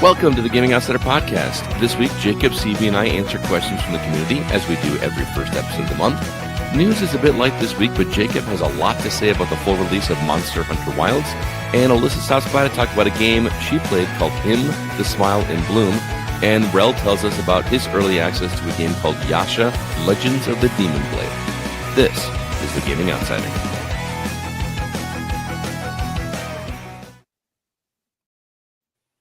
Welcome to the Gaming Outsider Podcast. This week, Jacob, CB, and I answer questions from the community, as we do every first episode of the month. News is a bit light this week, but Jacob has a lot to say about the full release of Monster Hunter Wilds, and Alyssa stops by to talk about a game she played called Him, the Smile in Bloom, and Rel tells us about his early access to a game called Yasha, Legends of the Demon Blade. This is the Gaming Outsider.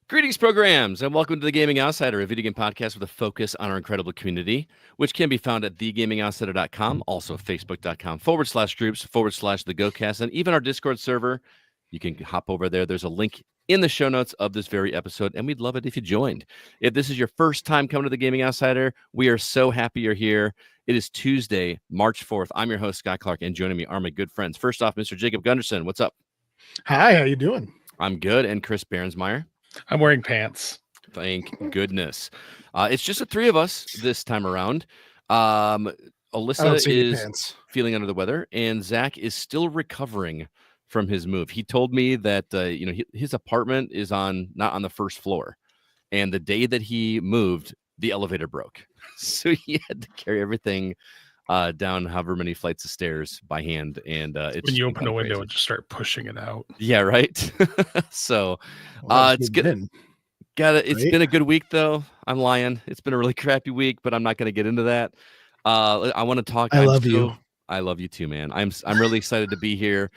Greetings, programs, and welcome to the Gaming Outsider, a video game podcast with a focus on our incredible community, which can be found at thegamingoutsider.com, also facebook.com/groups/the GoCast, and even our Discord server. You can hop over there. There's a link in the show notes of this very episode, and we'd love it if you joined. If this is your first time coming to the Gaming Outsider, we are so happy you're here. It is Tuesday, March 4th. I'm your host, Scott Clark, and joining me are my good friends. First off, Mr. Jacob Gunderson. What's up? Hi, how you doing? I'm good. And Chris Behrensmeyer. I'm wearing pants. Thank goodness. It's just the three of us this time around. Alyssa is feeling under the weather, and Zach is still recovering from his move. He told me that his apartment is not on the first floor, and the day that he moved, the elevator broke, so he had to carry everything down however many flights of stairs by hand. And it's when you open a window and just start pushing it out. Yeah, right. So it's good. It's been a good week, though. I'm lying. It's been a really crappy week, but I'm not going to get into that. I want to talk. I love you. I love you too, man. I'm really excited to be here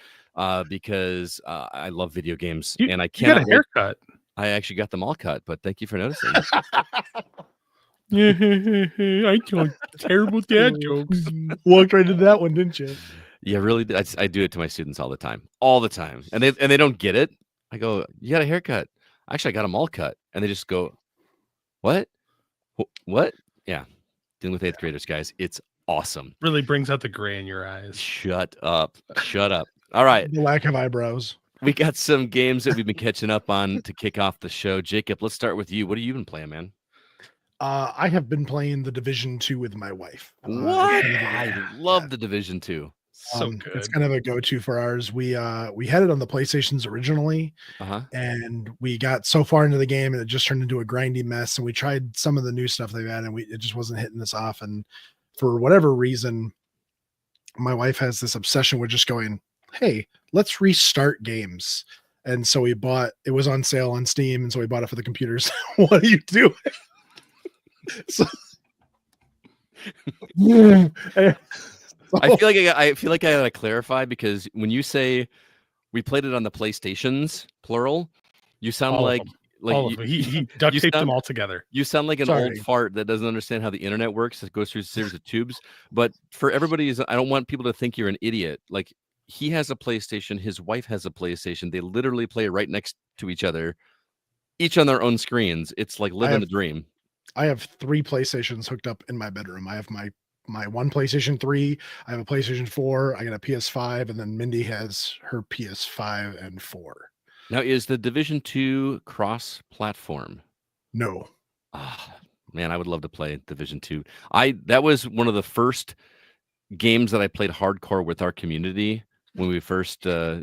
because I love video games, and I can't. You got a haircut. I actually got them all cut, but thank you for noticing. I told terrible dad jokes. Walked right into that one, didn't you? Yeah, really. I do it to my students all the time, and they don't get it. I go, "You got a haircut." Actually, I got them all cut, and they just go, "What? What?" Yeah, dealing with eighth graders, guys, it's awesome. Really brings out the gray in your eyes. Shut up! Shut up! All right, the lack of eyebrows. We got some games that we've been catching up on to kick off the show. Jacob, let's start with you. What have you been playing, man? I have been playing the Division 2 with my wife. What? I love the Division 2. So good. It's kind of a go-to for ours. We had it on the PlayStations originally, and we got so far into the game and it just turned into a grindy mess. And we tried some of the new stuff they've had, and it just wasn't hitting us off. And for whatever reason, my wife has this obsession with just going, "Hey, let's restart games." And so it was on sale on Steam, and so we bought it for the computers. What are you doing? So, I feel like I gotta clarify, because when you say we played it on the PlayStations, plural, you sound like he duct taped them all together. You sound like an old fart that doesn't understand how the internet works. It goes through a series of tubes. But for everybody, I don't want people to think you're an idiot. Like, he has a PlayStation, his wife has a PlayStation. They literally play right next to each other, each on their own screens. It's like living the dream. I have 3 PlayStations hooked up in my bedroom. I have my one PlayStation 3, I have a PlayStation 4, I got a PS5, and then Mindy has her PS5 and 4. Now, is the Division 2 cross-platform? No. Man, I would love to play Division 2. That was one of the first games that I played hardcore with our community when we first, first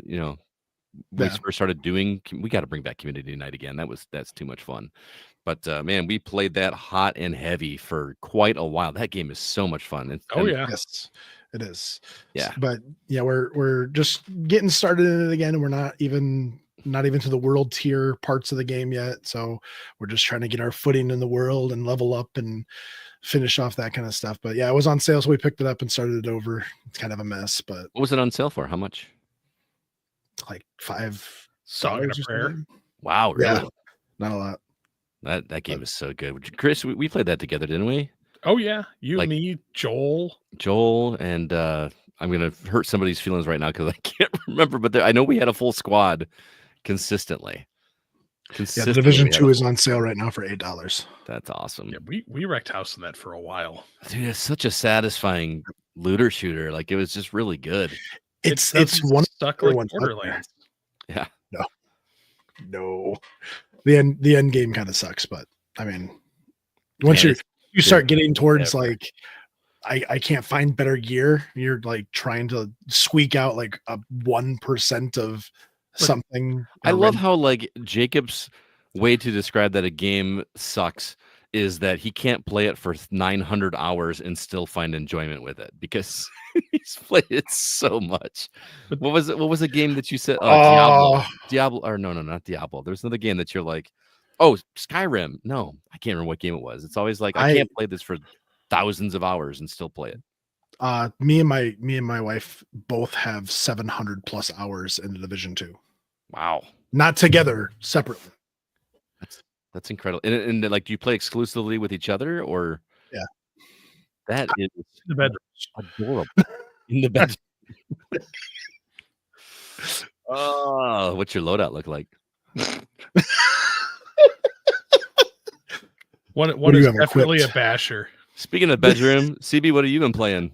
started doing. We got to bring back community night again. That's too much fun. But man, we played that hot and heavy for quite a while. That game is so much fun. Yes, it is. Yeah, but yeah, we're just getting started in it again, and we're not even to the world tier parts of the game yet. So we're just trying to get our footing in the world and level up and finish off that kind of stuff. But yeah, it was on sale, so we picked it up and started it over. It's kind of a mess, but what was it on sale for? How much? Like $5. Song and a prayer. Wow, really? Yeah, not a lot. That game is so good. Chris, we played that together, didn't we? Oh yeah, me, Joel, and I'm gonna hurt somebody's feelings right now because I can't remember, but I know we had a full squad consistently. Yeah, the Division 2 is on sale right now for $8. That's awesome. Yeah, we wrecked house in that for a while. Dude, it's such a satisfying looter shooter. Like, it was just really good. It's one stuck like Borderlands. Yeah. No. The end game kind of sucks, but I mean, once you start getting towards like I can't find better gear, you're like trying to squeak out like a 1% of something. I love how like Jacob's way to describe that a game sucks is that he can't play it for 900 hours and still find enjoyment with it because he's played it so much. What was it? What was the game that you said? Diablo, or no, not Diablo. There's another game that you're like, oh, Skyrim. No, I can't remember what game it was. It's always like I can't play this for thousands of hours and still play it. Me and my wife both have 700 plus hours in the Division 2. Wow. Not together, separately. That's incredible. And like, do you play exclusively with each other, or? Yeah. That is in the bedroom. Adorable. In the bedroom. Oh, what's your loadout look like? One is definitely a basher. Speaking of bedroom, CB, what have you been playing?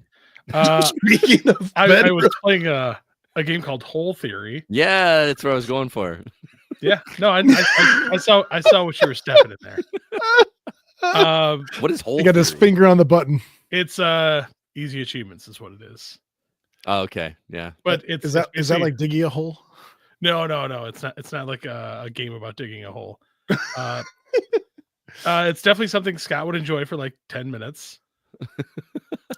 Speaking of I was playing a game called Hole Theory. Yeah, that's what I was going for. Yeah, no, I saw what you were stepping in there. What is Hole? He got his finger on the button. It's easy achievements is what it is. Oh, okay, yeah. But is that like digging a hole? No. It's not like a game about digging a hole. It's definitely something Scott would enjoy for like 10 minutes.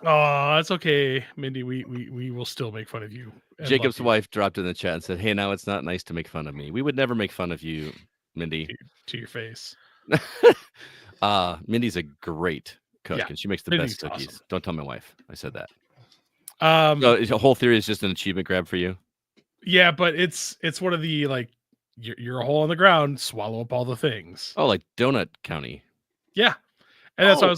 Oh, it's okay, Mindy. We will still make fun of you. Jacob's wife dropped in the chat and said, "Hey, now it's not nice to make fun of me. We would never make fun of you, Mindy." To your face. Mindy's a great cook, and she makes the Mindy's best cookies. awesome. Don't tell my wife I said that. So the Whole Theory is just an achievement grab for you. Yeah, but it's one of the like you're a hole in the ground, swallow up all the things. Oh, like Donut County. Yeah, and that's why I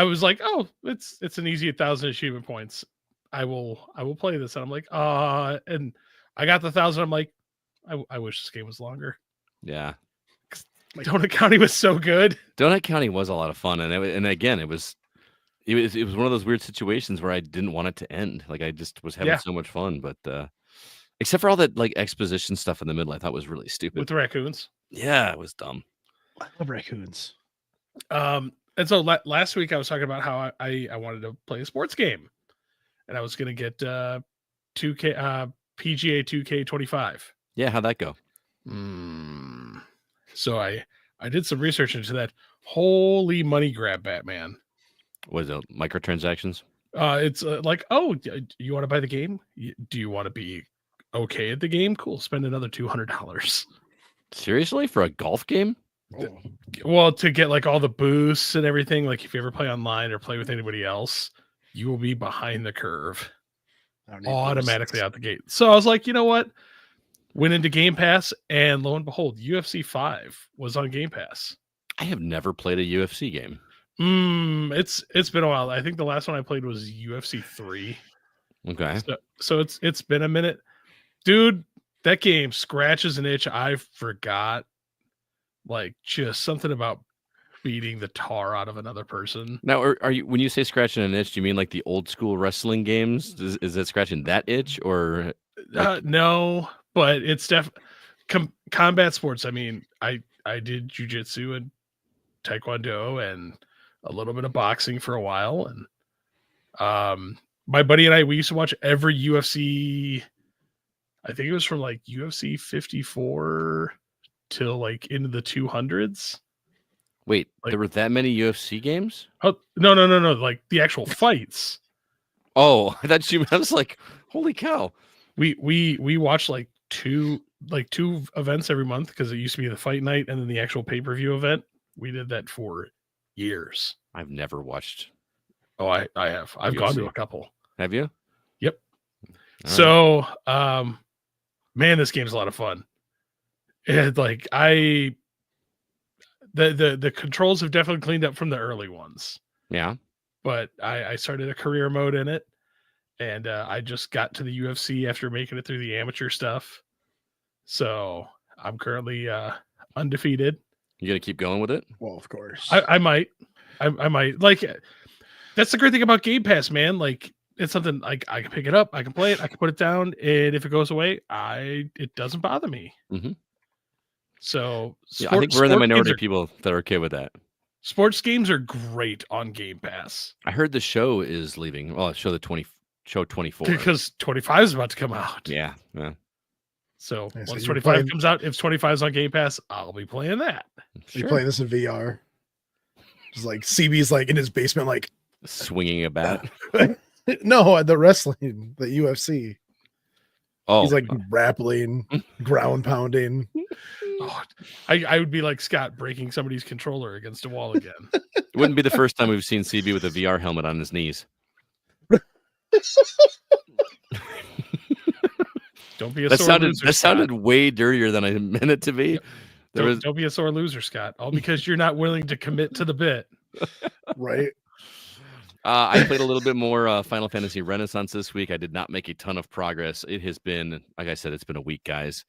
was like, oh, it's an easy 1,000 achievement points. I will play this, and I'm like, and I got the 1,000. I'm like, I wish this game was longer. Yeah, Donut County was so good. Donut County was a lot of fun, and again, it was one of those weird situations where I didn't want it to end. Like I just was having so much fun, but except for all that like exposition stuff in the middle, I thought was really stupid. With the raccoons. Yeah, it was dumb. I love raccoons. And so last week I was talking about how I wanted to play a sports game, and I was going to get 2K PGA 2K25. Yeah, how'd that go? So I did some research into that. Holy money grab, Batman. Was it microtransactions? It's like, oh, you want to buy the game? Do you want to be okay at the game? Cool. Spend another $200. Seriously, for a golf game? Well, to get like all the boosts and everything, like if you ever play online or play with anybody else, you will be behind the curve automatically out the gate. So I was like, you know what? Went into Game Pass, and lo and behold, UFC 5 was on Game Pass. I have never played a UFC game. It's been a while. I think the last one I played was UFC 3. Okay. So it's been a minute. Dude, that game scratches an itch I forgot. Like just something about beating the tar out of another person. Now, are you, when you say scratching an itch, do you mean like the old school wrestling games? Is it scratching that itch, or like... No, but it's combat sports. I mean, I did jujitsu and taekwondo and a little bit of boxing for a while, and my buddy and we used to watch every UFC. I think it was from like UFC 54 till like into the 200s. Wait, like, there were that many UFC games? Oh, no. Like the actual fights. Oh, I thought I was like, holy cow. We watched like two events every month because it used to be the fight night and then the actual pay-per-view event. We did that for years. I've never watched. Oh, I have. I've gone to a couple. Have you? Yep. All so, right. Man, this game's a lot of fun. And like the controls have definitely cleaned up from the early ones. Yeah. But I started a career mode in it, and I just got to the UFC after making it through the amateur stuff. So I'm currently undefeated. You gonna keep going with it? Well, of course. I might. I might. Like, that's the great thing about Game Pass, man. Like, it's something like I can pick it up, I can play it, I can put it down, and if it goes away, it doesn't bother me. Mm-hmm. So I think we're in the minority of people that are okay with that. Sports games are great on Game Pass. I heard the show is leaving. Well, show 24 because 25 is about to come out. Yeah. So once 25 comes out, if 25 is on Game Pass, I'll be playing that. Sure. You playing this in VR? Just like CB's like in his basement, like swinging a bat. No, the wrestling, the UFC. Oh, he's like grappling, ground pounding. Oh, I would be like Scott breaking somebody's controller against a wall again. It wouldn't be the first time we've seen CB with a VR helmet on his knees. Don't be a sore loser. That sounded way dirtier than I meant it to be. Don't be a sore loser, Scott. All because you're not willing to commit to the bit. Right. I played a little bit more Final Fantasy Renaissance this week. I did not make a ton of progress. It has been, like I said, it's been a week, guys.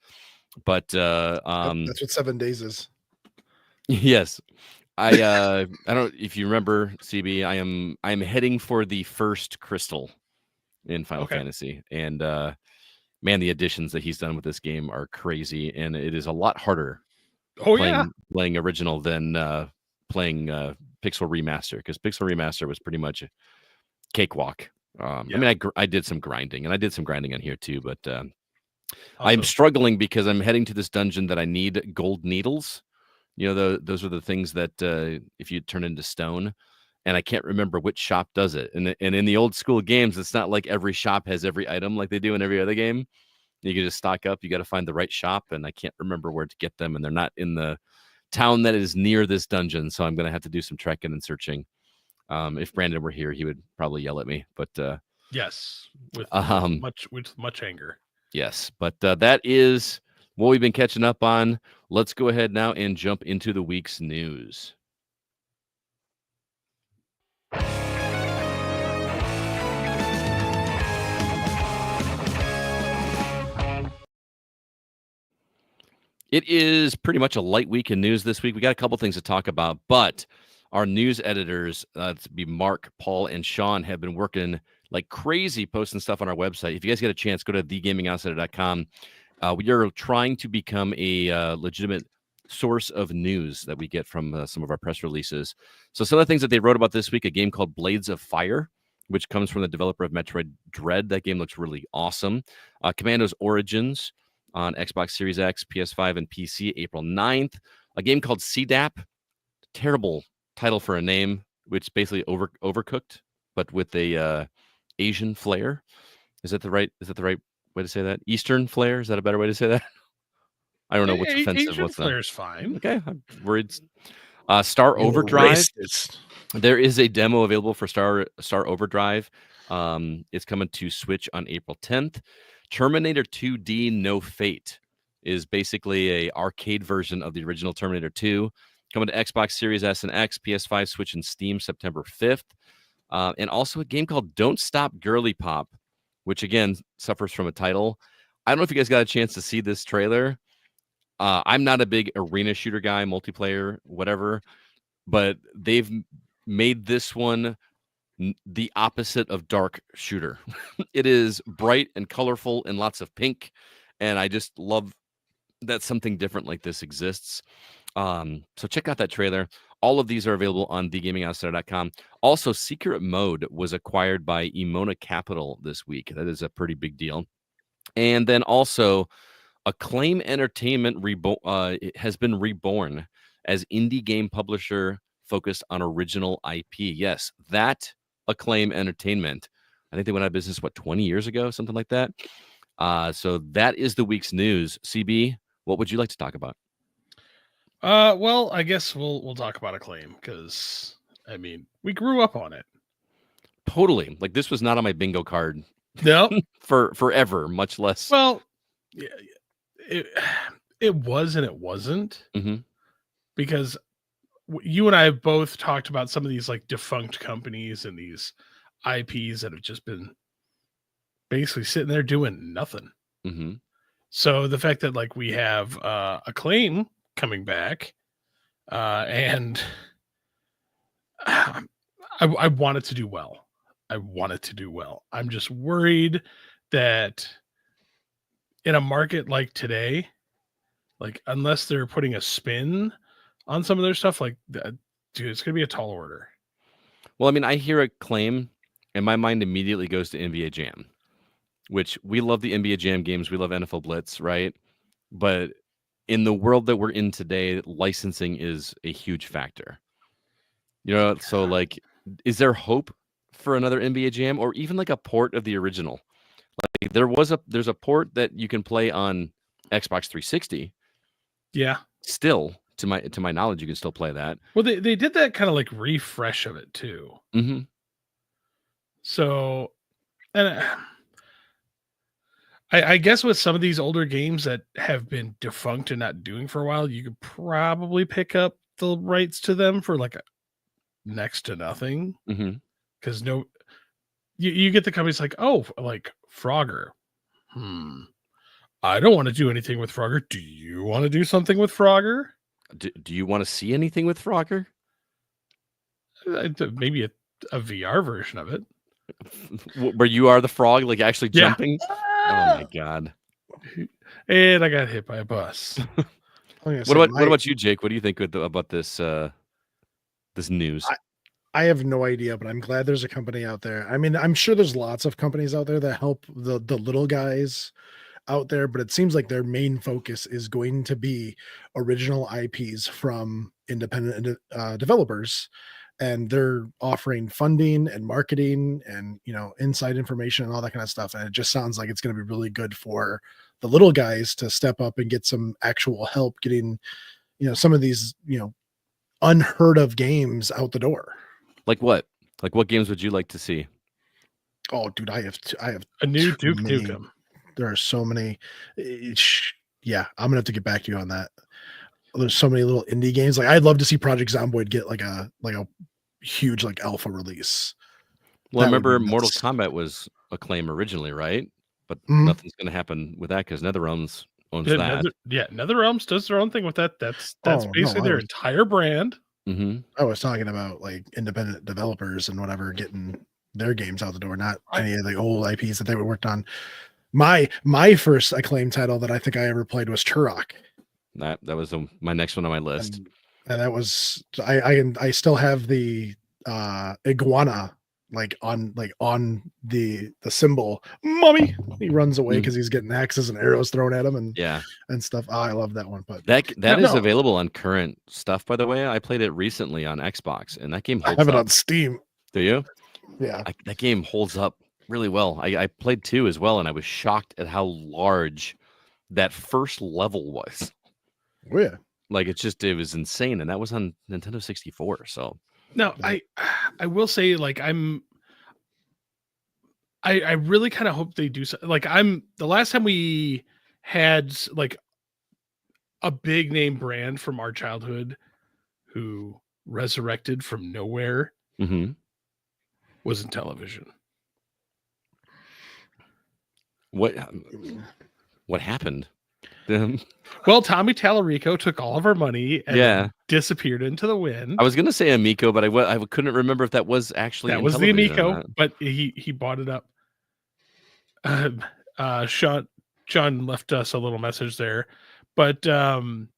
But that's what 7 days is. Yes. I don't, if you remember, CB, I'm heading for the first crystal in Final Fantasy. And man, the additions that he's done with this game are crazy, and it is a lot harder playing original than playing Pixel Remaster, because Pixel Remaster was pretty much a cakewalk. I mean, I did some grinding, and I did some grinding on here too, but I'm struggling because I'm heading to this dungeon that I need gold needles. You know, those are the things that if you turn into stone, and I can't remember which shop does it. And in the old school games, it's not like every shop has every item like they do in every other game. You can just stock up. You got to find the right shop, and I can't remember where to get them, and they're not in the town that is near this dungeon, so I'm going to have to do some trekking and searching. If Brandon were here, he would probably yell at me, but yes, with much anger. Yes, but that is what we've been catching up on. Let's go ahead now and jump into the week's news. It is pretty much a light week in news this week. We got a couple things to talk about, but our news editors, to be Mark, Paul, and Sean, have been working like crazy posting stuff on our website. If you guys get a chance, go to thegamingoutsider.com. We are trying to become a legitimate source of news that we get from some of our press releases. So some of the things that they wrote about this week, a game called Blades of Fire, which comes from the developer of Metroid Dread. That game looks really awesome. Commando's Origins on Xbox Series X, PS5, and PC, April 9th. A game called CDAP, terrible title for a name, which basically overcooked, but with a Asian flair. Is that the right way to say that? Eastern flair? Is that a better way to say that? I don't know what's offensive. Asian flair's fine. Okay, I'm worried. Star Overdrive. There is a demo available for Star Overdrive. It's coming to Switch on April 10th. Terminator 2D No Fate is basically a arcade version of the original Terminator 2, coming to Xbox Series S and X, PS5, Switch, and Steam September 5th. And also a game called Don't Stop Girly Pop, which again suffers from a title. I don't know if you guys got a chance to see this trailer. I'm not a big arena shooter guy, multiplayer, whatever, but they've made this one the opposite of dark shooter. It is bright and colorful and lots of pink, and I just love that something different like this exists. So check out that trailer. All of these are available on thegamingoutsider.com. Also, Secret Mode was acquired by Emona Capital this week. That is a pretty big deal. And then also, Acclaim Entertainment has been reborn as indie game publisher focused on original IP. Yes, that Acclaim Entertainment. I think they went out of business, 20 years ago, something like that. So that is the week's news. CB, what would you like to talk about? Well, I guess we'll talk about Acclaim, because I mean, we grew up on it. Totally. Like, this was not on my bingo card. No, for forever, much less. Well, yeah, it was and it wasn't, because you and I have both talked about some of these like defunct companies and these IPs that have just been basically sitting there doing nothing. So the fact that like we have Acclaim coming back, and I want it to do well. I want it to do well. I'm just worried that in a market like today, like unless they're putting a spin on some of their stuff, like, dude, it's gonna be a tall order. Well, I mean, I hear Acclaim, and my mind immediately goes to NBA Jam, which we love the NBA Jam games. We love NFL Blitz, right? but in the world that we're in today, licensing is a huge factor. So like, is there hope for another NBA Jam or even like a port of the original? Like there's a port that you can play on Xbox 360. Yeah. Still, to my knowledge, you can still play that. Well, they did that kind of like refresh of it too. Mm-hmm. So, and I guess with some of these older games that have been defunct and not doing for a while, you could probably pick up the rights to them for like next to nothing. Because you get the companies like, oh, like Frogger. I don't want to do anything with Frogger. Do you want to do something with Frogger? Do you want to see anything with Frogger? Maybe a VR version of it. Where you are the frog, like actually jumping? Yeah. Oh my god. And I got hit by a bus. What about you, Jake? What do you think about this this news? I have no idea, but I'm glad there's a company out there. I mean, I'm sure there's lots of companies out there that help the little guys out there, but it seems like their main focus is going to be original IPs from independent developers, and they're offering funding and marketing and inside information and all that kind of stuff. And it just sounds like it's going to be really good for the little guys to step up and get some actual help getting some of these unheard of games out the door. Like what? Like what games would you like to see? Oh, dude, I have a new Duke Nukem. There are so many. Yeah, I'm gonna have to get back to you on that. There's so many little indie games. Like I'd love to see Project Zomboid get like a huge like alpha release. Well, I remember Mortal Kombat was Acclaim originally, right? But nothing's gonna happen with that because NetherRealms owns that. NetherRealms does their own thing with that. That's basically their entire brand. I was talking about like independent developers and whatever getting their games out the door, not any of the old IPs that they were worked on. My first Acclaim title that I think I ever played was Turok. That was my next one on my list, and that was I still have the iguana on the symbol. Mommy, he runs away because he's getting axes and arrows thrown at him and stuff. I love that one. But that is available on current stuff. By the way, I played it recently on Xbox, and that game holds up. I have it on Steam. Do you? Yeah, that game holds up really well. I played 2 as well, and I was shocked at how large that first level was. Oh yeah, like it was insane, and that was on Nintendo 64. So no, I will say, like, I really kind of hope they do so. Like, the last time we had like a big name brand from our childhood who resurrected from nowhere was in television. What happened? Well, Tommy Tallarico took all of our money and disappeared into the wind. I was gonna say Amico, but I couldn't remember if that was actually that was the Amico, but he bought it up. John left us a little message there, but I'm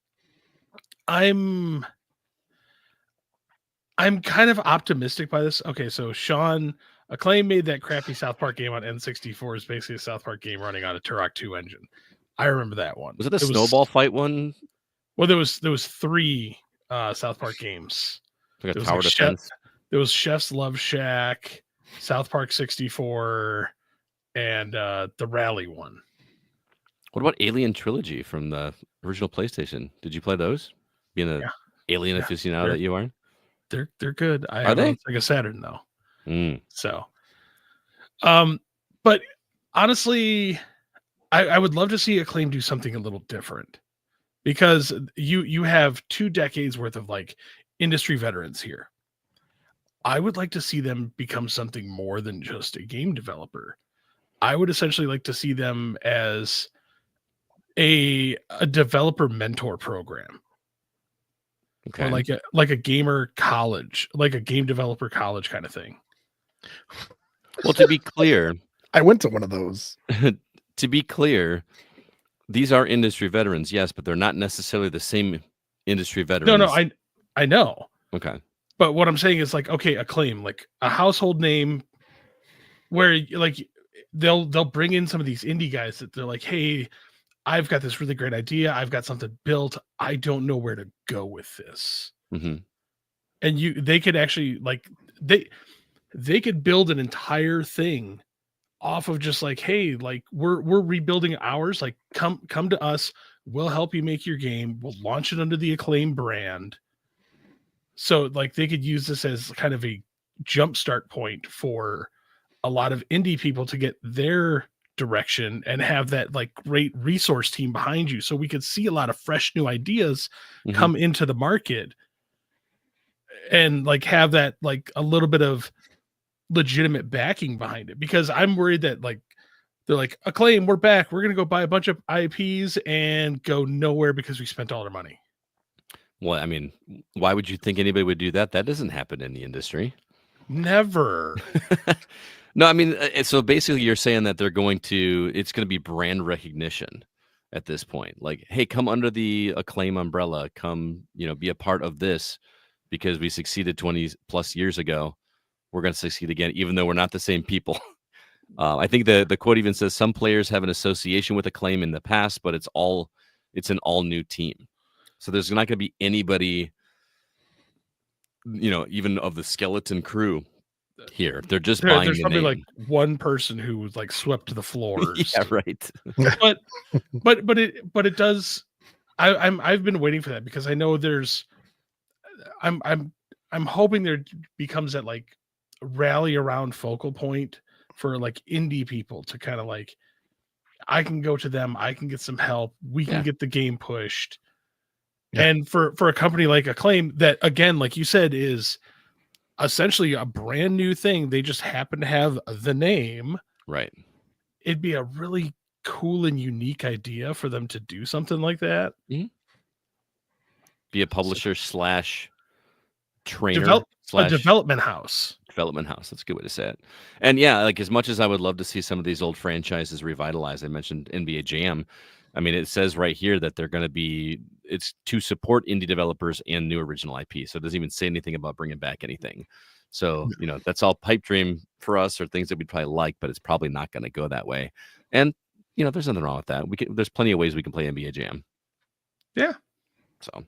kind of optimistic by this. Okay, so Sean Acclaim made that crappy South Park game on N64. Is basically a South Park game running on a Turok 2 engine. I remember that one. Was it the snowball fight one? Well, there was 3 South Park games. Like a tower defense. There was Chef's Love Shack, South Park 64, and the Rally one. What about Alien Trilogy from the original PlayStation? Did you play those? Being an alien aficionado that you are? They're good. Are they? It's like a Saturn though. So, but honestly, I would love to see Acclaim do something a little different, because you have 2 decades worth of like industry veterans here. I would like to see them become something more than just a game developer. I would essentially like to see them as a developer mentor program. Okay. Or like a gamer college, like a game developer college kind of thing. Well, to be clear, I went to one of those. To be clear, these are industry veterans, yes, but they're not necessarily the same industry veterans. No, I know. Okay. But what I'm saying is, like, okay, Acclaim, like a household name where like they'll bring in some of these indie guys that they're like, hey, I've got this really great idea. I've got something built. I don't know where to go with this. Mm-hmm. And they could actually like they could build an entire thing off of just like, hey, like we're rebuilding ours. Like come to us. We'll help you make your game. We'll launch it under the Acclaim brand. So like they could use this as kind of a jumpstart point for a lot of indie people to get their direction and have that like great resource team behind you. So we could see a lot of fresh new ideas come into the market and like have that like a little bit of legitimate backing behind it, because I'm worried that like they're like, Acclaim, we're back. We're going to go buy a bunch of IPs and go nowhere because we spent all our money. Well, I mean, why would you think anybody would do that? That doesn't happen in the industry. Never. No, I mean, so basically you're saying that it's going to be brand recognition at this point. Like, hey, come under the Acclaim umbrella. Come, be a part of this because we succeeded 20 plus years ago. We're going to succeed again, even though we're not the same people. I think the quote even says some players have an association with Acclaim in the past, but it's an all new team. So there's not going to be anybody, even of the skeleton crew here. They're just buying there's the probably name. like one person who was like swept to the floors. Yeah, right. but it does. I've been waiting for that because I know I'm hoping there becomes that like rally around focal point for like indie people to kind of like, I can go to them, I can get some help, we can get the game pushed. And for a company like Acclaim that, again, like you said, is essentially a brand new thing, they just happen to have the name, right? It'd be a really cool and unique idea for them to do something like that. Mm-hmm. Be a publisher slash trainer a development house. That's a good way to say it. And yeah, like as much as I would love to see some of these old franchises revitalized, I mentioned NBA Jam. I mean, it says right here that they're going to it's to support indie developers and new original IP. So it doesn't even say anything about bringing back anything. So, that's all pipe dream for us, or things that we'd probably like, but it's probably not going to go that way. And, there's nothing wrong with that. There's plenty of ways we can play NBA Jam. Yeah. So,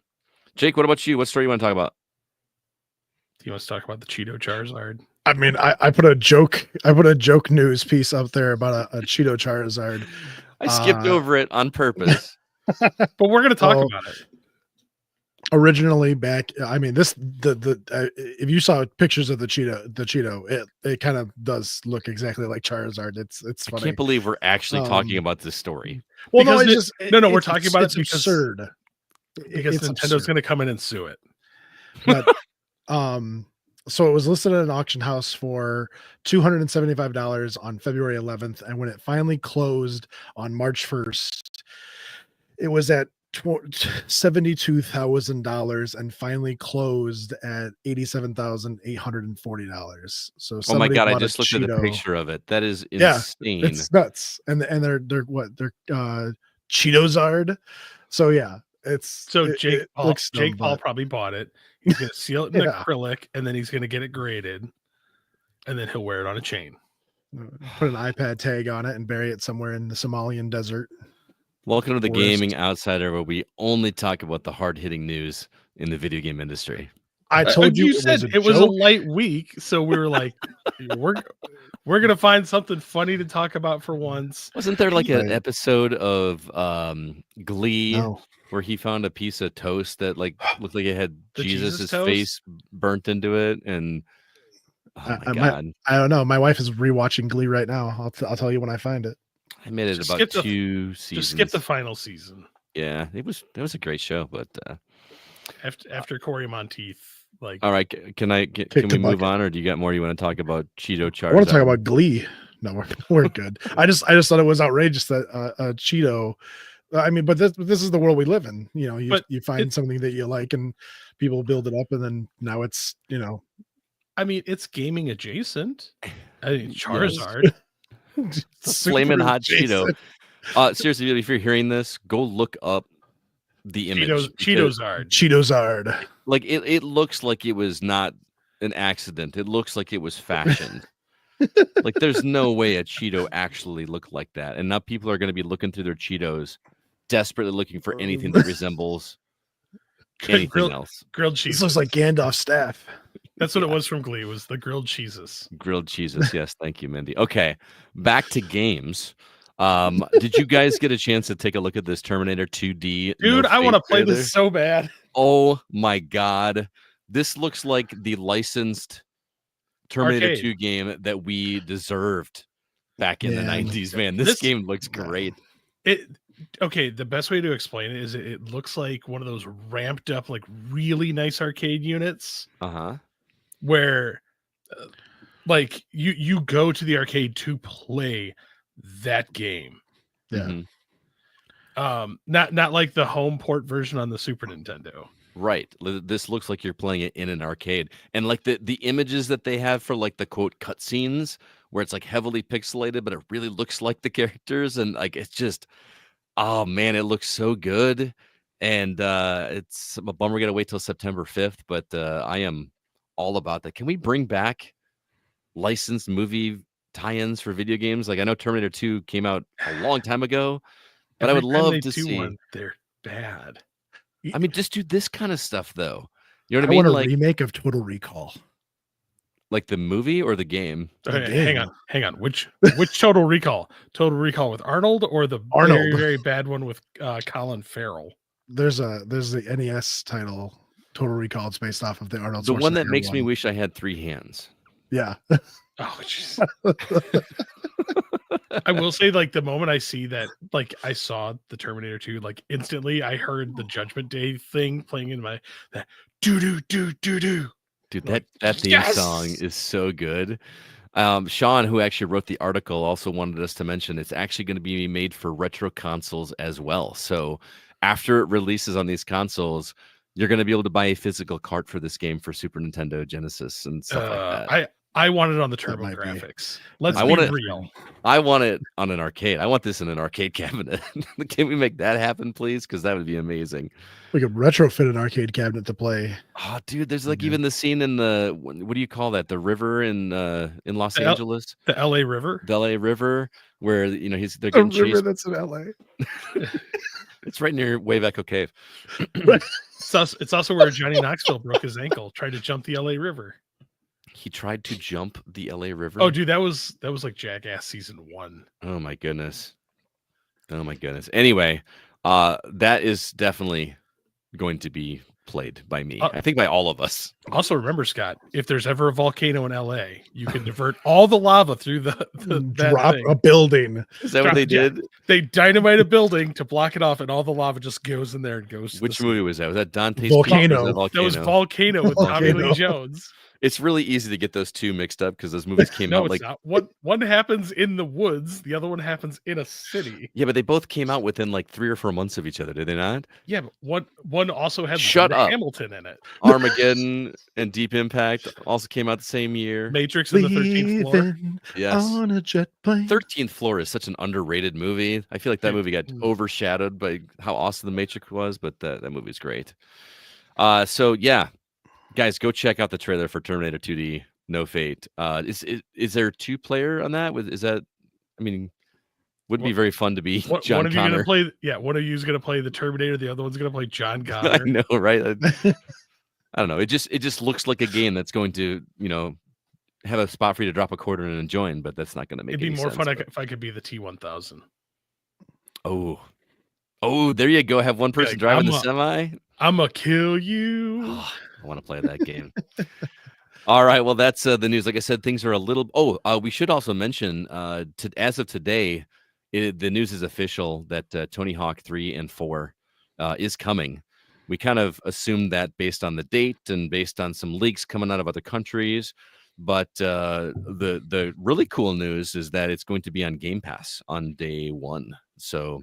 Jake, what about you? What story you want to talk about? Do you want to talk about the Cheeto Charizard? I mean, I put a joke news piece up there about a Cheeto Charizard. I skipped over it on purpose. But we're going to talk about it. Originally back, I mean, if you saw pictures of the Cheeto, it kind of does look exactly like Charizard. It's funny. I can't believe we're actually talking about this story. Well, because we're talking about it because absurd. Because Nintendo's going to come in and sue it. But so it was listed at an auction house for $275 on February 11th, and when it finally closed on March 1st, it was at $72,000 and finally closed at $87,840. So oh my god, I just looked at the picture of it. That is insane. Yeah, it's nuts. And they're Cheetozard. So yeah, Jake Paul probably bought it. He's gonna seal it in acrylic, and then he's gonna get it graded, and then he'll wear it on a chain. Put an iPad tag on it and bury it somewhere in the Somalian desert. Welcome to the Gaming Outsider, where we only talk about the hard-hitting news in the video game industry. I told you it was a light week, so we were like, we're gonna find something funny to talk about for once. Wasn't there like an episode of Glee where he found a piece of toast that like looked like it had Jesus' face burnt into it? And oh my god, I don't know. My wife is rewatching Glee right now. I'll tell you when I find it. I made it about 2 seasons. Just skip the final season. Yeah, that was a great show, but after Corey Monteith, like, all right, can we move on, or do you got more you want to talk about? Cheeto Charizard. I want to talk about Glee. No, we're good. I just thought it was outrageous that Cheeto. I mean, but this is the world we live in. You find something that you like, and people build it up, and then now it's I mean, it's gaming adjacent. I mean, Charizard. Flaming hot Cheeto. Seriously, if you're hearing this, go look up the image. Cheetozard. Like it looks like it was not an accident. It looks like it was fashioned. Like there's no way a Cheeto actually looked like that. And now people are going to be looking through their Cheetos desperately looking for anything that resembles anything else. Grilled cheese. This looks like Gandalf's staff. That's what it was from Glee. Was the grilled cheeses? Grilled cheeses. Yes, thank you, Mindy. Okay, back to games. Did you guys get a chance to take a look at this Terminator 2D? Dude, I want to play this so bad. Oh my god, this looks like the licensed Terminator 2 game that we deserved back in the 90s. Man, this game looks great. Okay, the best way to explain it is it looks like one of those ramped up, like really nice arcade units. Where like you go to the arcade to play that game. Yeah. Not like the home port version on the Super Nintendo. Right. This looks like you're playing it in an arcade. And like the images that they have for like the quote cutscenes where it's like heavily pixelated, but it really looks like the characters. And like it's just, oh man, it looks so good. And it's a bummer we gotta wait till September 5th, but I am all about that. Can we bring back licensed movie tie-ins for video games? Like I know Terminator 2 came out a long time ago, but I would love to see one, they're bad. I mean, just do this kind of stuff, though. You know what I mean? I want a like remake of Total Recall. Like the movie or the game? Hang on. Which Total Recall? Total Recall with Arnold or the very, very bad one with Colin Farrell? There's the NES title, Total Recall. It's based off of the Arnold. The one that makes me wish I had 3 hands. Yeah. Oh, jeez. I will say, like, the moment I see that, like, I saw the Terminator 2, like, instantly I heard the Judgment Day thing playing in my that do. Dude, that theme song is so good. Sean, who actually wrote the article, also wanted us to mention it's actually going to be made for retro consoles as well. So after it releases on these consoles, you're going to be able to buy a physical cart for this game for Super Nintendo, Genesis, and stuff like that. I want it on the Turbo Graphics. Let's be real. I want it on an arcade. I want this in an arcade cabinet. Can we make that happen, please? Because that would be amazing. We could retrofit an arcade cabinet to play. Oh, dude, there's like even the scene in the what do you call that? The river in Los Angeles, the LA River, where they're getting chased. River that's in LA. It's right near Wave Echo Cave. It's also where Johnny Knoxville broke his ankle trying to jump the LA River. He tried to jump the LA River. Oh, dude, that was like Jackass season 1. Oh my goodness. Anyway, that is definitely going to be played by me. I think by all of us. Also, remember, Scott, if there's ever a volcano in LA, you can divert all the lava through drop a building. Is that what they did? They dynamite a building to block it off, and all the lava just goes in there and goes. Which movie was that? Was that Dante's Volcano? That was Volcano with Tommy Lee Jones. It's really easy to get those two mixed up because those movies came out like not. One happens in the woods, the other one happens in a city. Yeah, but they both came out within like 3 or 4 months of each other, did they not? Yeah, but one also had Hamilton in it. Armageddon and Deep Impact also came out the same year. Matrix and the 13th floor. Yes. On a jet plane. 13th Floor is such an underrated movie. I feel like that movie got overshadowed by how awesome the Matrix was, but that movie's great. So yeah. Guys, go check out the trailer for Terminator 2D No Fate. Is there 2-player on that? Is that? I mean, would be very fun to be John one of Connor. You gonna play? One of you is going to play the Terminator. The other one's going to play John Connor. I know, right? I don't know. It just looks like a game that's going to have a spot for you to drop a quarter in and join, but that's not going to make. It'd be more sense, fun if I could be the T-1000. Oh, there you go. Have one person driving the semi. I'ma kill you. I want to play that game. All right. Well, that's the news. Like I said, things are a little. We should also mention as of today, the news is official that Tony Hawk 3 and 4 is coming. We kind of assumed that based on the date and based on some leaks coming out of other countries. But the really cool news is that it's going to be on Game Pass on day 1. So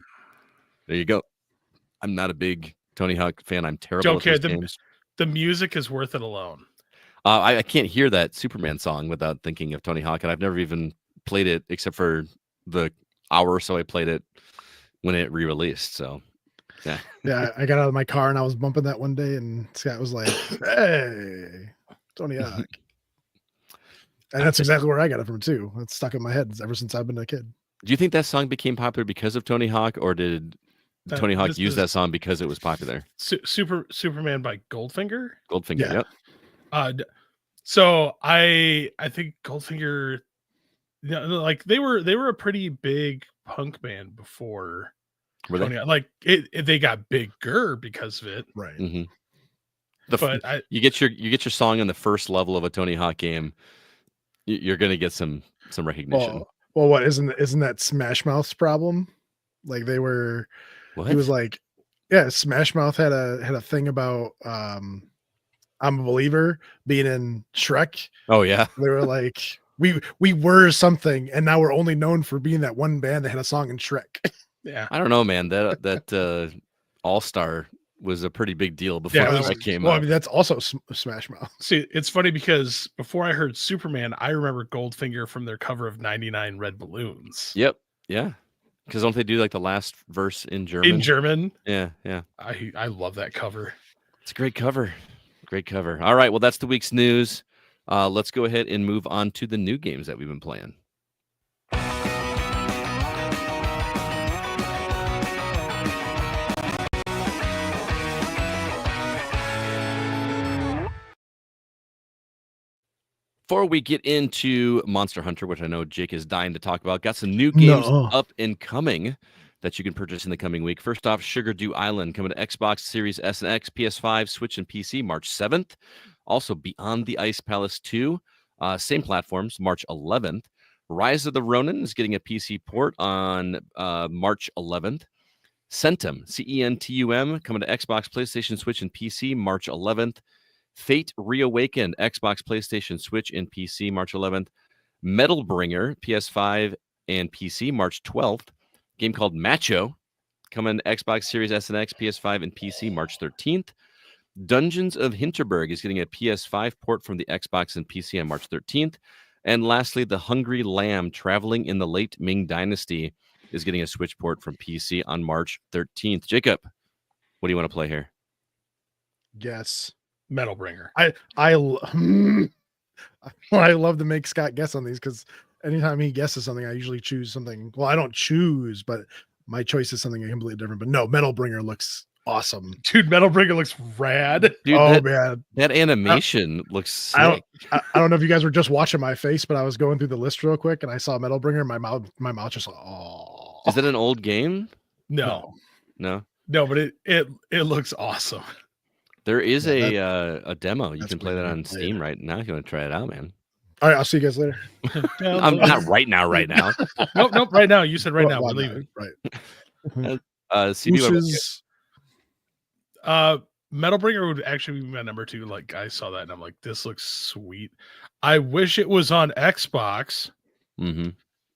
there you go. I'm not a big Tony Hawk fan. I'm terrible at those games. The music is worth it alone. I can't hear that Superman song without thinking of Tony Hawk, and I've never even played it except for the hour or so I played it when it re-released. So, yeah. Yeah, I got out of my car and I was bumping that one day, and Scott was like, "Hey, Tony Hawk," and that's exactly where I got it from too. It's stuck in my head ever since I've been a kid. Do you think that song became popular because of Tony Hawk, or did Tony Hawk used that song because it was popular. Superman by Goldfinger. Goldfinger, yep. So I think Goldfinger, like they were a pretty big punk band before. Tony, like they got bigger because of it, right? Mm-hmm. But you get your song in the first level of a Tony Hawk game, you're gonna get some recognition. Well, what isn't that Smash Mouth's problem? Like they were, what? He was like, yeah, Smash Mouth had a thing about I'm a Believer being in Shrek. Oh yeah, they were like, we were something, and now we're only known for being that one band that had a song in Shrek. Yeah, I don't know, man. That All Star was a pretty big deal before that came out. I mean, that's also Smash Mouth. See, it's funny because before I heard Superman, I remember Goldfinger from their cover of 99 Red Balloons. Yep. Yeah. Because don't they do like the last verse in German? In German? Yeah. I love that cover. It's a great cover. Great cover. All right. Well, that's the week's news. Let's go ahead and move on to the new games that we've been playing. Before we get into Monster Hunter, which I know Jake is dying to talk about, got some new games up and coming that you can purchase in the coming week. First off, Sugar Dew Island coming to Xbox Series S and X, PS5, Switch, and PC March 7th. Also, Beyond the Ice Palace 2, same platforms, March 11th. Rise of the Ronin is getting a PC port on March 11th. Centum, CENTUM, coming to Xbox, PlayStation, Switch, and PC March 11th. Fate Reawakened, Xbox, PlayStation, Switch, and PC, March 11th. Metal Bringer, PS5 and PC, March 12th. Game called Macho, coming to Xbox Series S and X, PS5, and PC, March 13th. Dungeons of Hinterberg is getting a PS5 port from the Xbox and PC on March 13th. And lastly, The Hungry Lamb, Traveling in the Late Ming Dynasty, is getting a Switch port from PC on March 13th. Jacob, what do you want to play here? Guess. Metal Bringer. I love to make Scott guess on these because anytime he guesses something, I usually choose something. Well, I don't choose, but my choice is something completely different. But no, Metal Bringer looks awesome. Dude, Metal Bringer looks rad. Dude, man. That animation looks sick. I don't know if you guys were just watching my face, but I was going through the list real quick and I saw Metal Bringer. My mouth just like, oh. Is it an old game? No, but it looks awesome. There is a demo. You can play that on Steam right now if you want to try it out, man. All right, I'll see you guys later. I'm not right now. Nope. Right now. You said right now. We're leaving. Right. CB, Metal Bringer would actually be my number 2. Like I saw that and I'm like, this looks sweet. I wish it was on Xbox. Mm-hmm.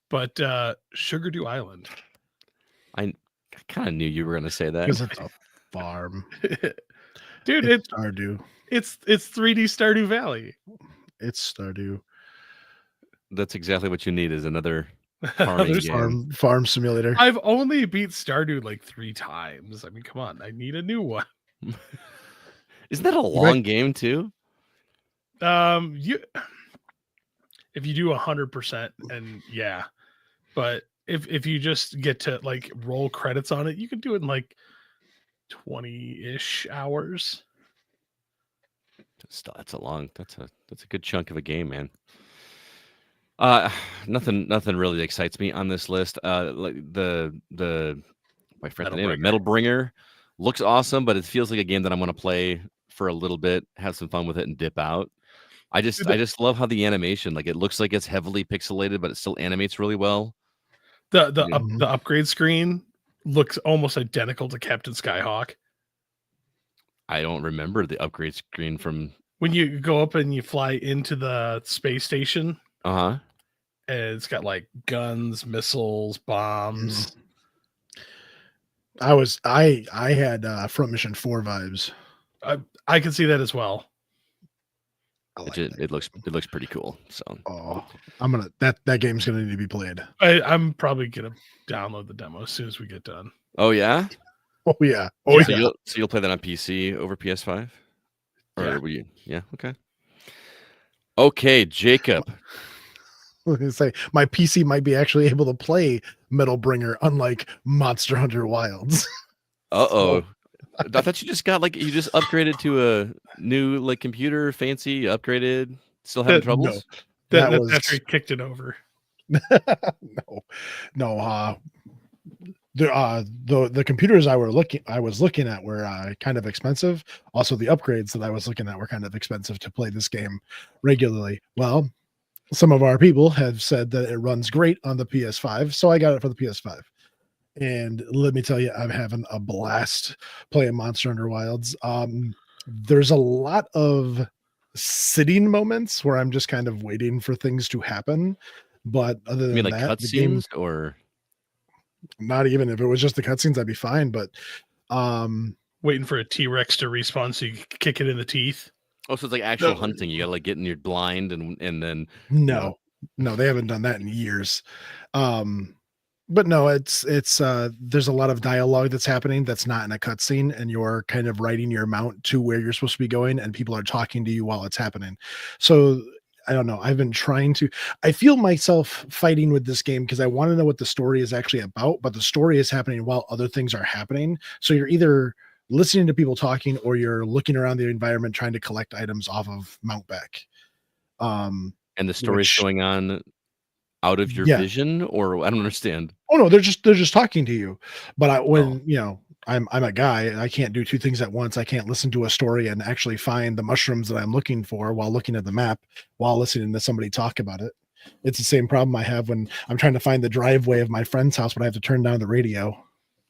But Sugar Dew Island. I kind of knew you were going to say that. Because it's a farm. Dude, it's Stardew. It's 3D Stardew Valley. It's Stardew. That's exactly what you need is another farm simulator. I've only beat Stardew like 3 times. I mean, come on, I need a new one. Isn't that a long game too? If you do 100% and yeah, but if you just get to like roll credits on it, you can do it in like 20-ish hours. That's a good chunk of a game, man. Nothing really excites me on this list. Like Metal Bringer looks awesome, but it feels like a game that I'm going to play for a little bit, have some fun with it, and dip out. I just love how the animation, like it looks like it's heavily pixelated, but it still animates really well. The upgrade screen looks almost identical to Captain Skyhawk. I don't remember the upgrade screen from when you go up and you fly into the space station. And it's got like guns, missiles, bombs. I had Front Mission 4 vibes. I can see that as well. It looks pretty cool. So that game's gonna need to be played. I'm probably gonna download the demo as soon as we get done. Oh yeah. Oh yeah. So you'll play that on PC over PS5? Or yeah. Will you? Yeah. Okay, Jacob. I was gonna say my PC might be actually able to play Metal Bringer, unlike Monster Hunter Wilds. Uh-oh. I thought you just got you just upgraded to a new computer, fancy, upgraded, still having troubles? No. That's after he kicked it over. No. The computers I was looking at were kind of expensive. Also, the upgrades that I was looking at were kind of expensive to play this game regularly. Well, some of our people have said that it runs great on the PS5, so I got it for the PS5. And let me tell you, I'm having a blast playing Monster Hunter Wilds. There's a lot of sitting moments where I'm just kind of waiting for things to happen. But other than that, the game, or not even if it was just the cutscenes, I'd be fine. But waiting for a T-Rex to respawn so you can kick it in the teeth. Oh, so it's like actual hunting. You gotta get in your blind and then no, they haven't done that in years. But no, it's there's a lot of dialogue that's happening that's not in a cutscene, and you're kind of riding your mount to where you're supposed to be going, and people are talking to you while it's happening. So I don't know. I've been trying to. I feel myself fighting with this game because I want to know what the story is actually about, but the story is happening while other things are happening. So you're either listening to people talking or you're looking around the environment trying to collect items off of Mountback. And the story is going on out of your vision, or I don't understand. Oh no, they're just talking to you. But I'm a guy and I can't do two things at once. I can't listen to a story and actually find the mushrooms that I'm looking for while looking at the map while listening to somebody talk about it. It's the same problem I have when I'm trying to find the driveway of my friend's house, but I have to turn down the radio.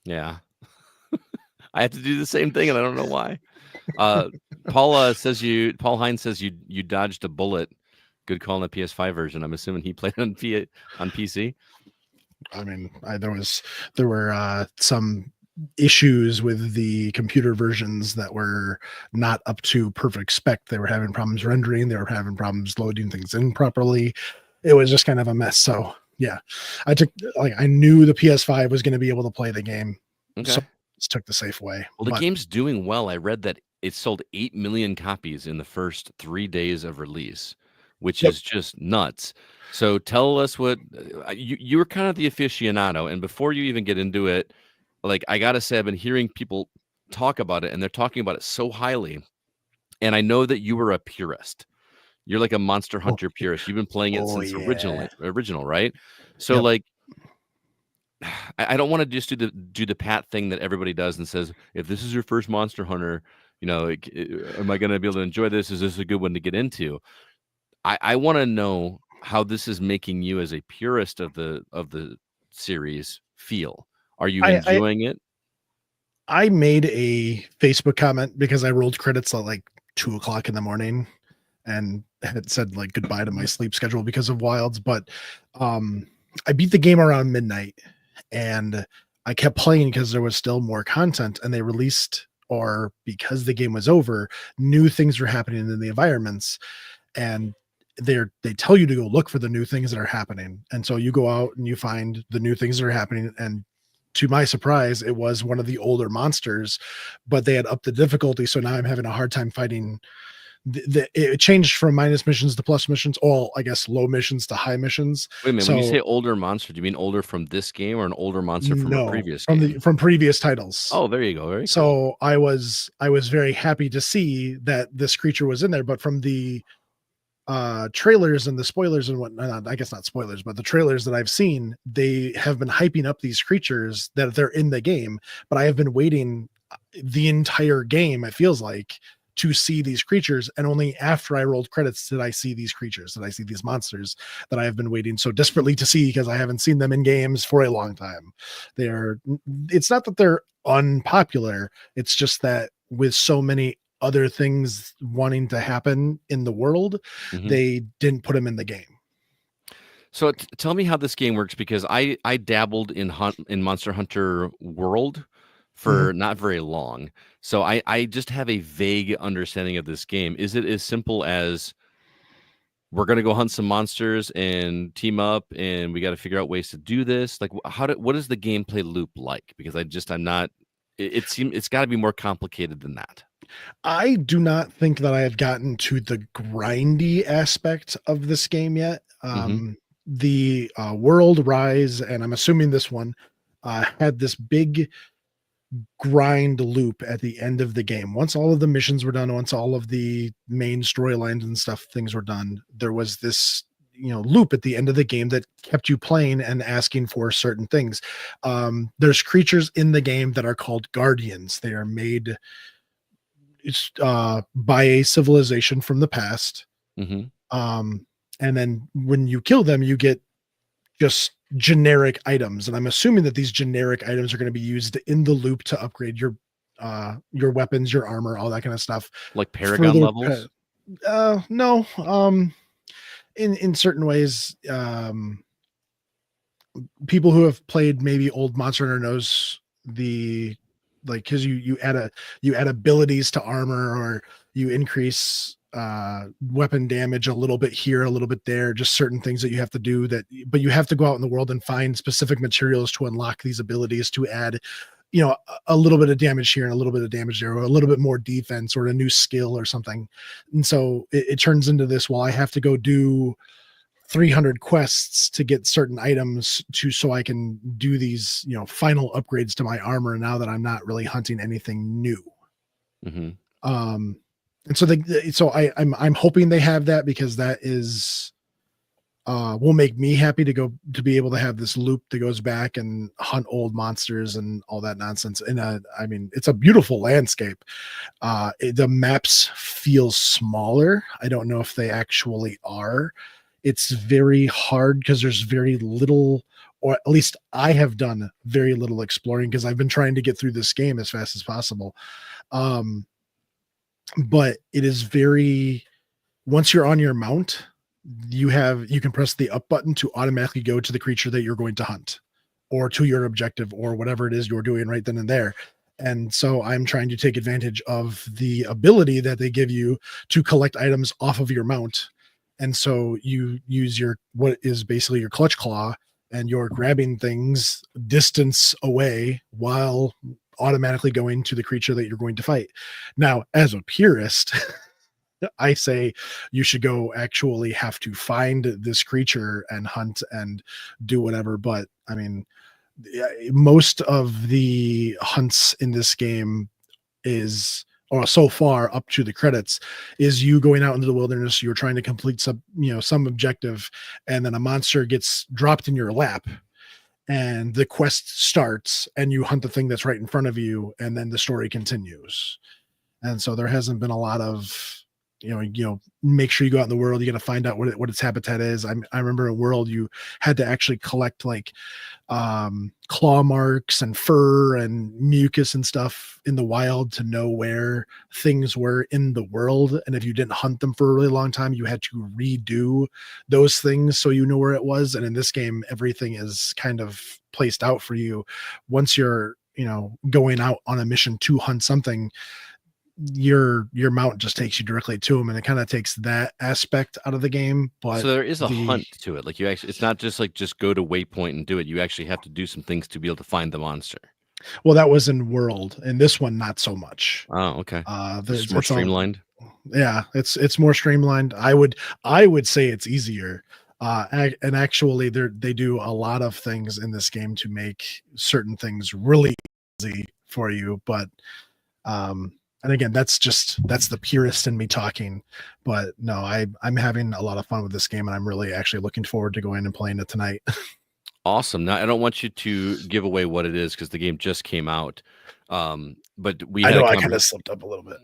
Yeah. I have to do the same thing and I don't know why. Paul Hines says you dodged a bullet. Good call on the PS5 version. I'm assuming he played on PC. I mean, there were some issues with the computer versions that were not up to perfect spec. They were having problems rendering. They were having problems loading things in properly. It was just kind of a mess. So yeah, I knew the PS5 was going to be able to play the game. Okay. So just took the safe way. Well, the game's doing well. I read that it sold 8 million copies in the first 3 days of release, which is just nuts. So tell us what you were kind of the aficionado, and before you even get into it, I gotta say, I've been hearing people talk about it, and they're talking about it so highly. And I know that you were a purist. You're like a Monster Hunter purist. You've been playing it since original, right? So I don't want to just do the pat thing that everybody does and says, if this is your first Monster Hunter, am I going to be able to enjoy this? Is this a good one to get into? I want to know how this is making you as a purist of the series feel. Are you enjoying it? I made a Facebook comment because I rolled credits at 2:00 in the morning and had said goodbye to my sleep schedule because of Wilds. But I beat the game around midnight and I kept playing because there was still more content, and they released, or because the game was over, new things were happening in the environments, and they tell you to go look for the new things that are happening. And so you go out and you find the new things that are happening. And to my surprise, it was one of the older monsters, but they had upped the difficulty. So now I'm having a hard time fighting. It changed from minus missions to plus missions, or I guess low missions to high missions. Wait a minute, when you say older monster, do you mean older from this game or an older monster from a previous game? From previous titles. Oh, there you go. Very so cool. I was very happy to see that this creature was in there, but from the trailers and the spoilers and whatnot, I guess not spoilers, but the trailers that I've seen, they have been hyping up these creatures that they're in the game, but I have been waiting the entire game, it feels like, to see these creatures, and only after I rolled credits did I see these creatures, did I see these monsters that I have been waiting so desperately to see, because I haven't seen them in games for a long time. It's not that they're unpopular, it's just that with so many other things wanting to happen in the world, they didn't put them in the game. So tell me how this game works, because I dabbled in Monster Hunter World for not very long. So I just have a vague understanding of this game. Is it as simple as we're going to go hunt some monsters and team up and we got to figure out ways to do this? What is the gameplay loop like? Because it's got to be more complicated than that. I do not think that I have gotten to the grindy aspect of this game yet. The World Rise, and I'm assuming this one, had this big grind loop at the end of the game. Once all of the missions were done, once all of the main storylines and stuff, things were done, there was this loop at the end of the game that kept you playing and asking for certain things. There's creatures in the game that are called guardians. They are made by a civilization from the past. Mm-hmm. And then when you kill them, you get just generic items. And I'm assuming that these generic items are going to be used in the loop to upgrade your weapons, your armor, all that kind of stuff. Like Paragon levels? No. In certain ways, people who have played maybe old Monster Hunter knows because you add abilities to armor, or you increase weapon damage a little bit here, a little bit there, just certain things that you have to do but you have to go out in the world and find specific materials to unlock these abilities to add a little bit of damage here and a little bit of damage there, or a little bit more defense, or a new skill or something. And so it turns into this, well, I have to go do 300 quests to get certain items so I can do these, final upgrades to my armor now that I'm not really hunting anything new. Mm-hmm. And so I'm hoping they have that, because that is will make me happy to be able to have this loop that goes back and hunt old monsters and all that nonsense. And I mean, it's a beautiful landscape. The maps feel smaller. I don't know if they actually are. It's very hard because there's very little, or at least I have done very little exploring, because I've been trying to get through this game as fast as possible. But it is once you're on your mount, you can press the up button to automatically go to the creature that you're going to hunt, or to your objective, or whatever it is you're doing right then and there. And so I'm trying to take advantage of the ability that they give you to collect items off of your mount. And so you use what is basically your clutch claw, and you're grabbing things distance away while automatically going to the creature that you're going to fight. Now, as a purist, I say you should go actually have to find this creature and hunt and do whatever. But I mean, most of the hunts in this game or so far up to the credits, is you going out into the wilderness, you're trying to complete some objective, and then a monster gets dropped in your lap, and the quest starts, and you hunt the thing that's right in front of you, and then the story continues. And so there hasn't been a lot of make sure you go out in the world, you got to find out what its habitat is. I remember in World, you had to actually collect claw marks and fur and mucus and stuff in the wild to know where things were in the world. And if you didn't hunt them for a really long time, you had to redo those things so you know where it was. And in this game, everything is kind of placed out for you. Once you're going out on a mission to hunt something, your mount just takes you directly to them, and it kind of takes that aspect out of the game. But so there is a hunt to it. Like, it's not just just go to waypoint and do it. You actually have to do some things to be able to find the monster. Well, that was in World. In this one, not so much. Oh, okay. It's more streamlined. It's more streamlined. I would say it's easier. And actually, they do a lot of things in this game to make certain things really easy for you. But and again, that's the purist in me talking. But no, I'm having a lot of fun with this game, and I'm really actually looking forward to going and playing it tonight. Awesome. Now, I don't want you to give away what it is, because the game just came out. But I kind of slipped up a little bit.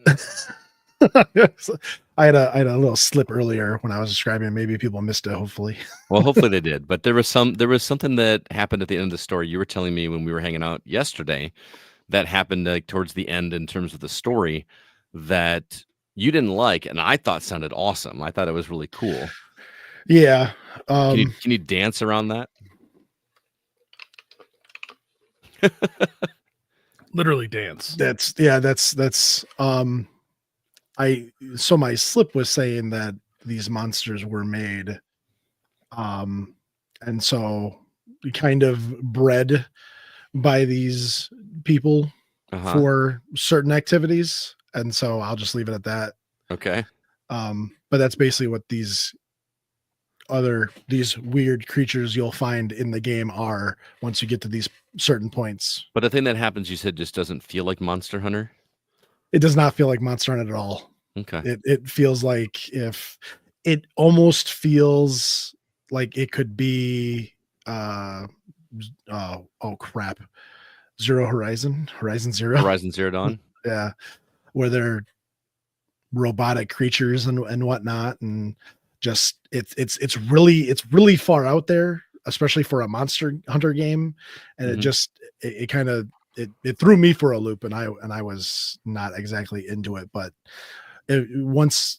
I had a little slip earlier when I was describing it. Maybe people missed it, hopefully. Well, hopefully they did. But there was something that happened at the end of the story. You were telling me when we were hanging out yesterday that happened towards the end in terms of the story that you didn't like, and I thought sounded awesome. I thought it was really cool. Yeah. Can you dance around that? Literally dance. So my slip was saying that these monsters were made, and so we kind of bred by these people for certain activities, and so I'll just leave it at that. Okay. But that's basically what these these weird creatures you'll find in the game are once you get to these certain points. But the thing that happens, you said, just doesn't feel like Monster Hunter. It does not feel like Monster Hunter at all. Okay. It feels like it almost feels like it could be oh crap. Horizon Zero Dawn. Yeah. Where they're robotic creatures and whatnot, and just it's really far out there, especially for a Monster Hunter game, and it kind of it threw me for a loop, and I was not exactly into it. But there's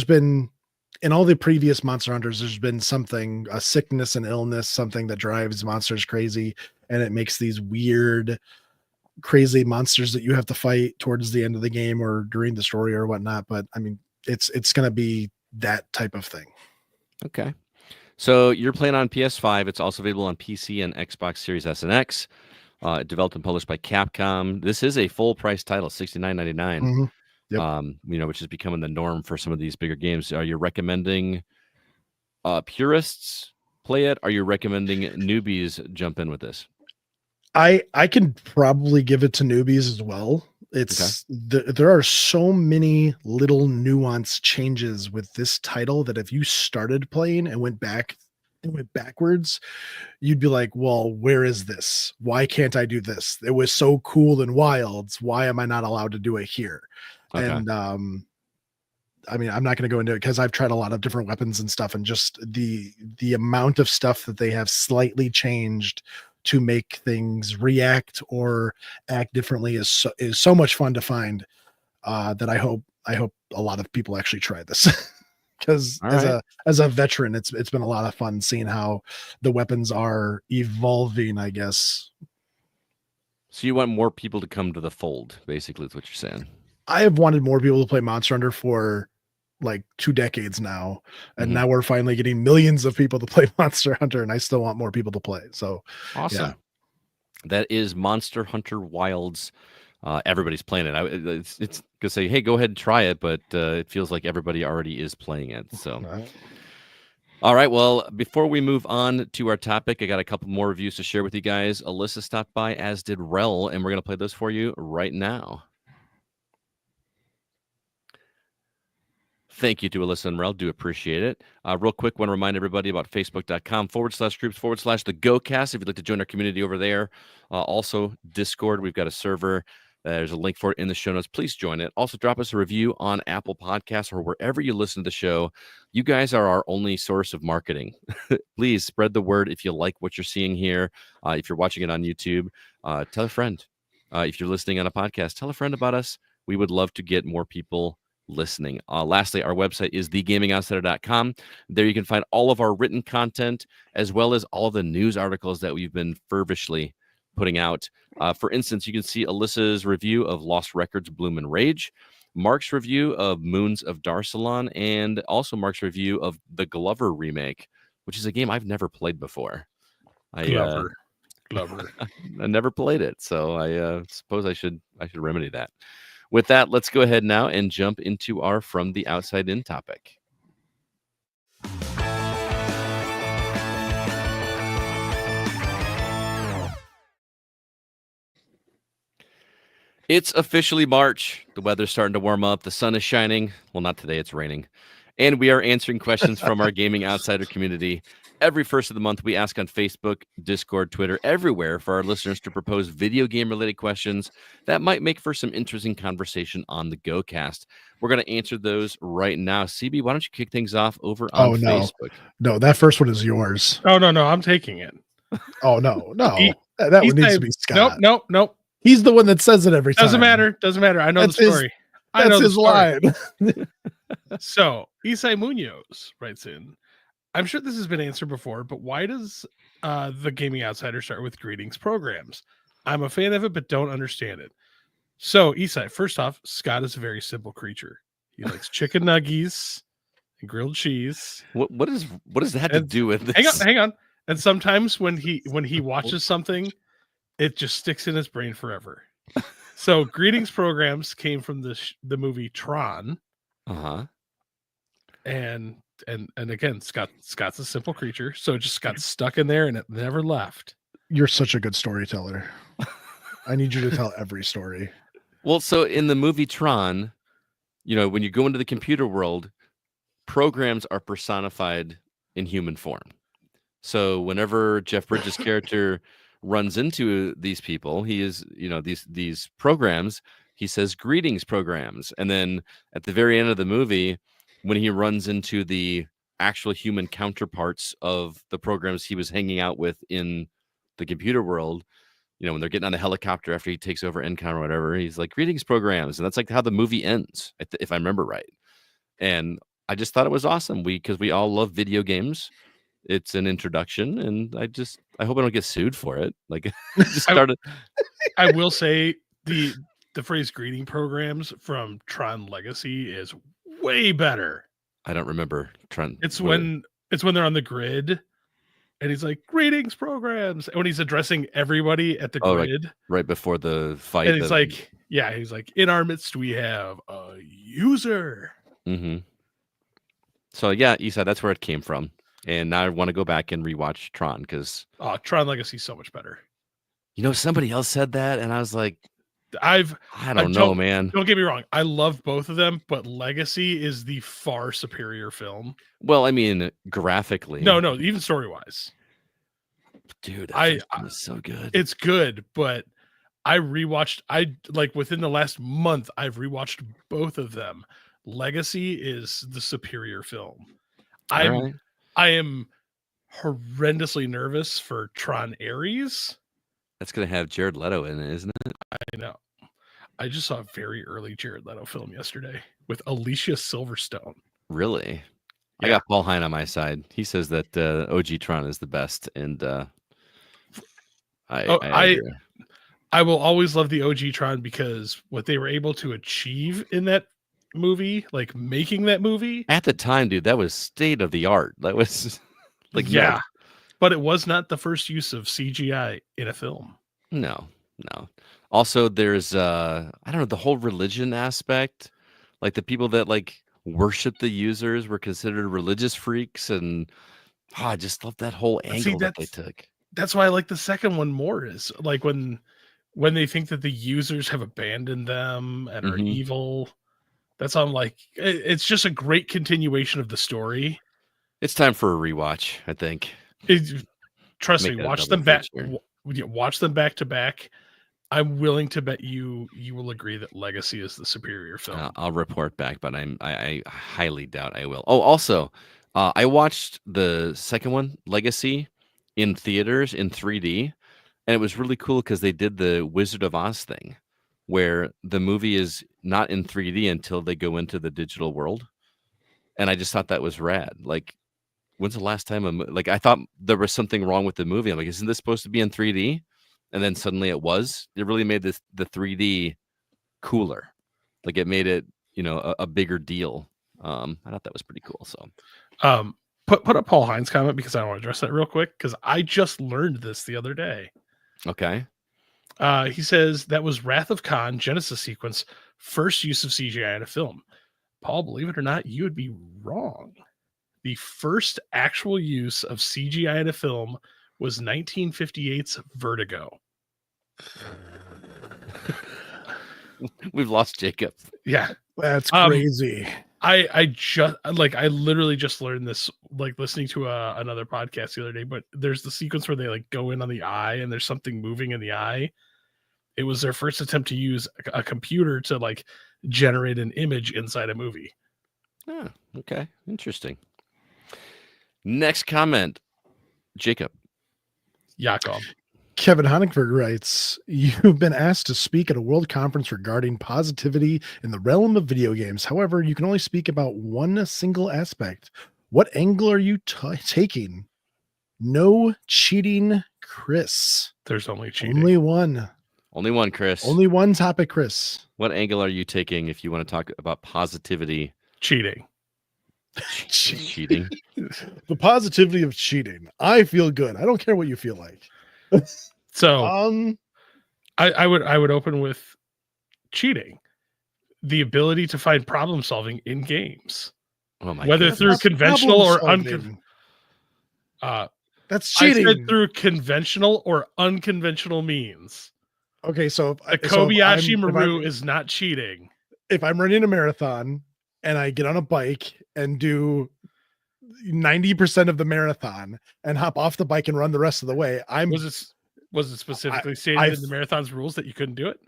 been, in all the previous Monster Hunters, there's been something, a sickness and illness, something that drives monsters crazy, and it makes these weird crazy monsters that you have to fight towards the end of the game or during the story or whatnot. But I mean, it's going to be that type of thing. Okay. So you're playing on PS5. It's also available on PC and Xbox Series S and X. Developed and published by Capcom. This is a full price title, $69.99. Mm-hmm. Yep. Which is becoming the norm for some of these bigger games. Are you recommending purists play it? Are you recommending newbies jump in with this? I can probably give it to newbies as well. It's there are so many little nuance changes with this title that if you started playing and went backwards, you'd be like, well, where is this? Why can't I do this? It was so cool in Wilds. Why am I not allowed to do it here? Okay. And I mean, I'm not going to go into it because I've tried a lot of different weapons and stuff, and just the amount of stuff that they have slightly changed to make things react or act differently is so much fun to find, that I hope a lot of people actually try this. Because as a veteran, it's been a lot of fun seeing how the weapons are evolving, I guess. So you want more people to come to the fold, basically, is what you're saying. I have wanted more people to play Monster Hunter for like 2 decades now, and now we're finally getting millions of people to play Monster Hunter, and I still want more people to play. So awesome. Yeah. That is Monster Hunter Wilds. Everybody's playing it. It's gonna say, hey, go ahead and try it, but it feels like everybody already is playing it. So all right, well, before we move on to our topic, I got a couple more reviews to share with you guys. Alyssa stopped by, as did Rel, and we're gonna play those for you right now. Thank you to Alyssa and Rel. Do appreciate it. Real quick, want to remind everybody about facebook.com/groups/the GoCast if you'd like to join our community over there. Also, Discord. We've got a server. There's a link for it in the show notes. Please join it. Also, drop us a review on Apple Podcasts or wherever you listen to the show. You guys are our only source of marketing. Please spread the word if you like what you're seeing here. If you're watching it on YouTube, tell a friend. If you're listening on a podcast, tell a friend about us. We would love to get more people listening. Lastly, our website is thegamingoutsider.com. There you can find all of our written content as well as all of the news articles that we've been fervishly putting out. For instance, you can see Alyssa's review of Lost Records Bloom and Rage, Mark's review of Moons of Darsalon, and also Mark's review of the Glover remake, which is a game I've never played before. Glover. I never played it, so I suppose I should remedy that. With that, let's go ahead now and jump into our From the Outside In topic. It's officially March. The weather's starting to warm up. The sun is shining. Well, not today. It's raining. And we are answering questions from our Gaming Outsider community. Every first of the month, we ask on Facebook, Discord, Twitter, everywhere for our listeners to propose video game-related questions that might make for some interesting conversation on the GoCast. We're going to answer those right now. CB, why don't you kick things off over on Facebook? No, that first one is yours. Oh, no, I'm taking it. Oh, no. That one needs to be Scott. Nope. He's the one that says it every time. Doesn't matter. I know the story. That's his line. So, Isai Munoz writes in, I'm sure this has been answered before, but why does the Gaming Outsider start with greetings programs? I'm a fan of it, but don't understand it. So, Isai, first off, Scott is a very simple creature. He likes chicken nuggies and grilled cheese. What does that to do with this? Hang on. And sometimes when he watches something, it just sticks in his brain forever. So, greetings programs came from the movie Tron. Uh-huh. And and again, Scott's a simple creature, so it just got stuck in there and it never left. You're such a good storyteller. I need you to tell every story. Well, so in the movie Tron, when you go into the computer world, programs are personified in human form. So whenever Jeff Bridges' character runs into these people, he is, these programs, he says, "Greetings, programs." And then at the very end of the movie, when he runs into the actual human counterparts of the programs he was hanging out with in the computer world, when they're getting on the helicopter after he takes over Encon or whatever, he's like, "Greetings, programs." And that's like how the movie ends, if I remember right. And I just thought it was awesome. Because we all love video games. It's an introduction, and I hope I don't get sued for it. Like, just started. I will say the phrase "greeting programs" from Tron Legacy is way better. I don't remember Tron. It's when they're on the grid, and he's like, "Greetings, programs," and when he's addressing everybody at the grid, like right before the fight, and he's like, "In our midst, we have a user." Mm-hmm. So yeah, Isa, that's where it came from. And now I want to go back and rewatch Tron because Tron Legacy is so much better. Somebody else said that, and I was like, I don't know, man. Don't get me wrong. I love both of them, but Legacy is the far superior film. Well, I mean, graphically. No, even story-wise. Dude, that was so good. It's good, but within the last month, I've rewatched both of them. Legacy is the superior film. I am horrendously nervous for Tron Ares. That's going to have Jared Leto in it, isn't it? I know. I just saw a very early Jared Leto film yesterday with Alicia Silverstone. Really? Yeah. I got Paul Hine on my side. He says that OG Tron is the best, and I will always love the OG Tron because what they were able to achieve in that movie, like making that movie at the time, dude, that was state of the art. That was like, yeah, but it was not the first use of CGI in a film. No. Also, there's I don't know, the whole religion aspect, like the people that like worship the users were considered religious freaks, and I just love that whole angle that they took. That's why I like the second one more, is like when they think that the users have abandoned them and are evil. That's how I'm like, it's just a great continuation of the story. It's time for a rewatch, I think. Trust me, watch them back. Watch them back to back. I'm willing to bet you will agree that Legacy is the superior film. I'll report back, but I highly doubt I will. Oh, also, I watched the second one, Legacy, in theaters in 3D, and it was really cool because they did the Wizard of Oz thing, where the movie is not in 3D until they go into the digital world, and I just thought that was rad. Like, when's the last time I thought there was something wrong with the movie? I'm like, isn't this supposed to be in 3D? And then suddenly it was. It really made the 3D cooler. Like, it made it, a bigger deal. I thought that was pretty cool. So, put up Paul Hines' comment because I want to address that real quick because I just learned this the other day. Okay. He says that was Wrath of Khan Genesis sequence, first use of CGI in a film. Paul, believe it or not, you would be wrong. The first actual use of CGI in a film was 1958's Vertigo. We've lost Jacob. Yeah, that's crazy. I literally just learned this, like listening to another podcast the other day, but there's the sequence where they like go in on the eye and there's something moving in the eye. It was their first attempt to use a computer to like generate an image inside a movie. Oh, okay. Interesting. Next comment, Jacob. Jakob. Kevin Honigberg writes, you've been asked to speak at a world conference regarding positivity in the realm of video games. However, you can only speak about one single aspect. What angle are you taking? No cheating, Chris. There's only cheating. Only one. Only one, Chris. Only one topic, Chris. What angle are you taking if you want to talk about positivity? Cheating. Cheating. The positivity of cheating. I feel good. I don't care what you feel like. So I would open with cheating. The ability to find problem solving in games. Oh my Whether goodness. through conventional or unconventional. That's cheating. I said through conventional or unconventional means. Okay, so the Kobayashi Maru is not cheating. If I'm running a marathon and I get on a bike and do 90% of the marathon and hop off the bike and run the rest of the way, was it specifically stated in the marathon's rules that you couldn't do it?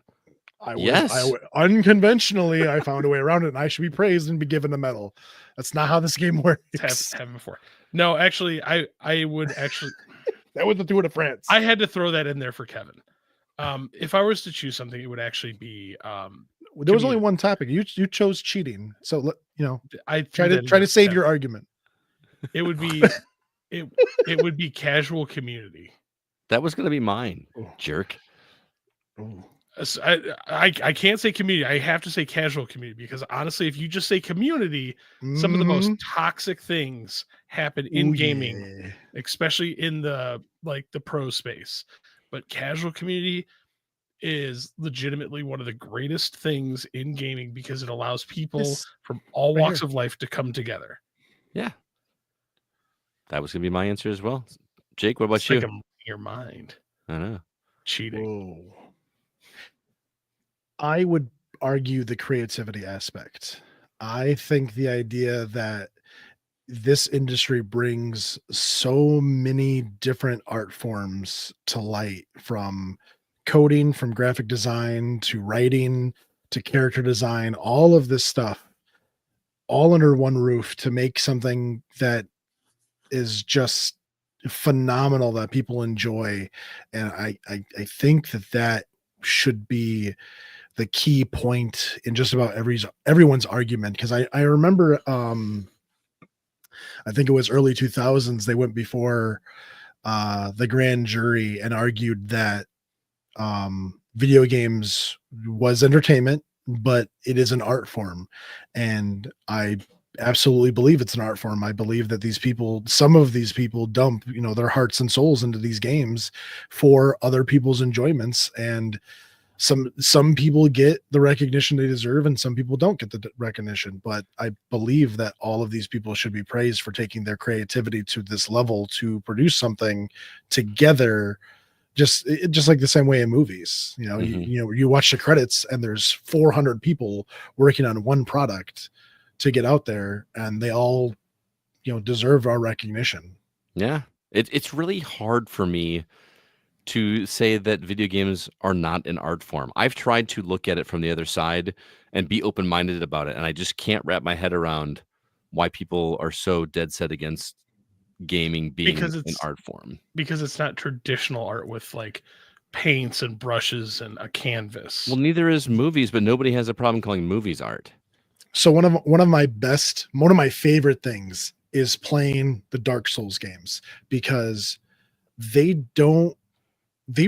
Unconventionally, I found a way around it, and I should be praised and be given a medal. That's not how this game works. Have before. No, actually, I would actually. That was the Tour de France. I had to throw that in there for Kevin. If I was to choose something, it would actually be. There was only one topic. You chose cheating, so I try to save your argument. It would be it would be casual community. That was going to be mine, jerk. I can't say community. I have to say casual community because honestly, if you just say community, some of the most toxic things happen in gaming, especially in the pro space. But casual community is legitimately one of the greatest things in gaming because it allows people from all walks of life to come together. Yeah. That was going to be my answer as well. Jake, what about you? Like your mind. I know. Cheating. Whoa. I would argue the creativity aspect. I think the idea that this industry brings so many different art forms to light, from coding, from graphic design to writing to character design, all of this stuff all under one roof to make something that is just phenomenal that people enjoy. And I think that should be the key point in just about everyone's argument. Because I remember I think it was early 2000s, they went before the grand jury and argued that video games was entertainment, but it is an art form. And I absolutely believe it's an art form. I believe that some of these people dump, their hearts and souls into these games for other people's enjoyments. And some people get the recognition they deserve and some people don't get the recognition. But I believe that all of these people should be praised for taking their creativity to this level to produce something together. Just like the same way in movies, you watch the credits and there's 400 people working on one product to get out there, and they all, deserve our recognition. Yeah. It's really hard for me to say that video games are not an art form. I've tried to look at it from the other side and be open-minded about it, and I just can't wrap my head around why people are so dead set against gaming being an art form. Because it's not traditional art with like paints and brushes and a canvas. Well, neither is movies, but nobody has a problem calling movies art. So one of my favorite things is playing the Dark Souls games, because they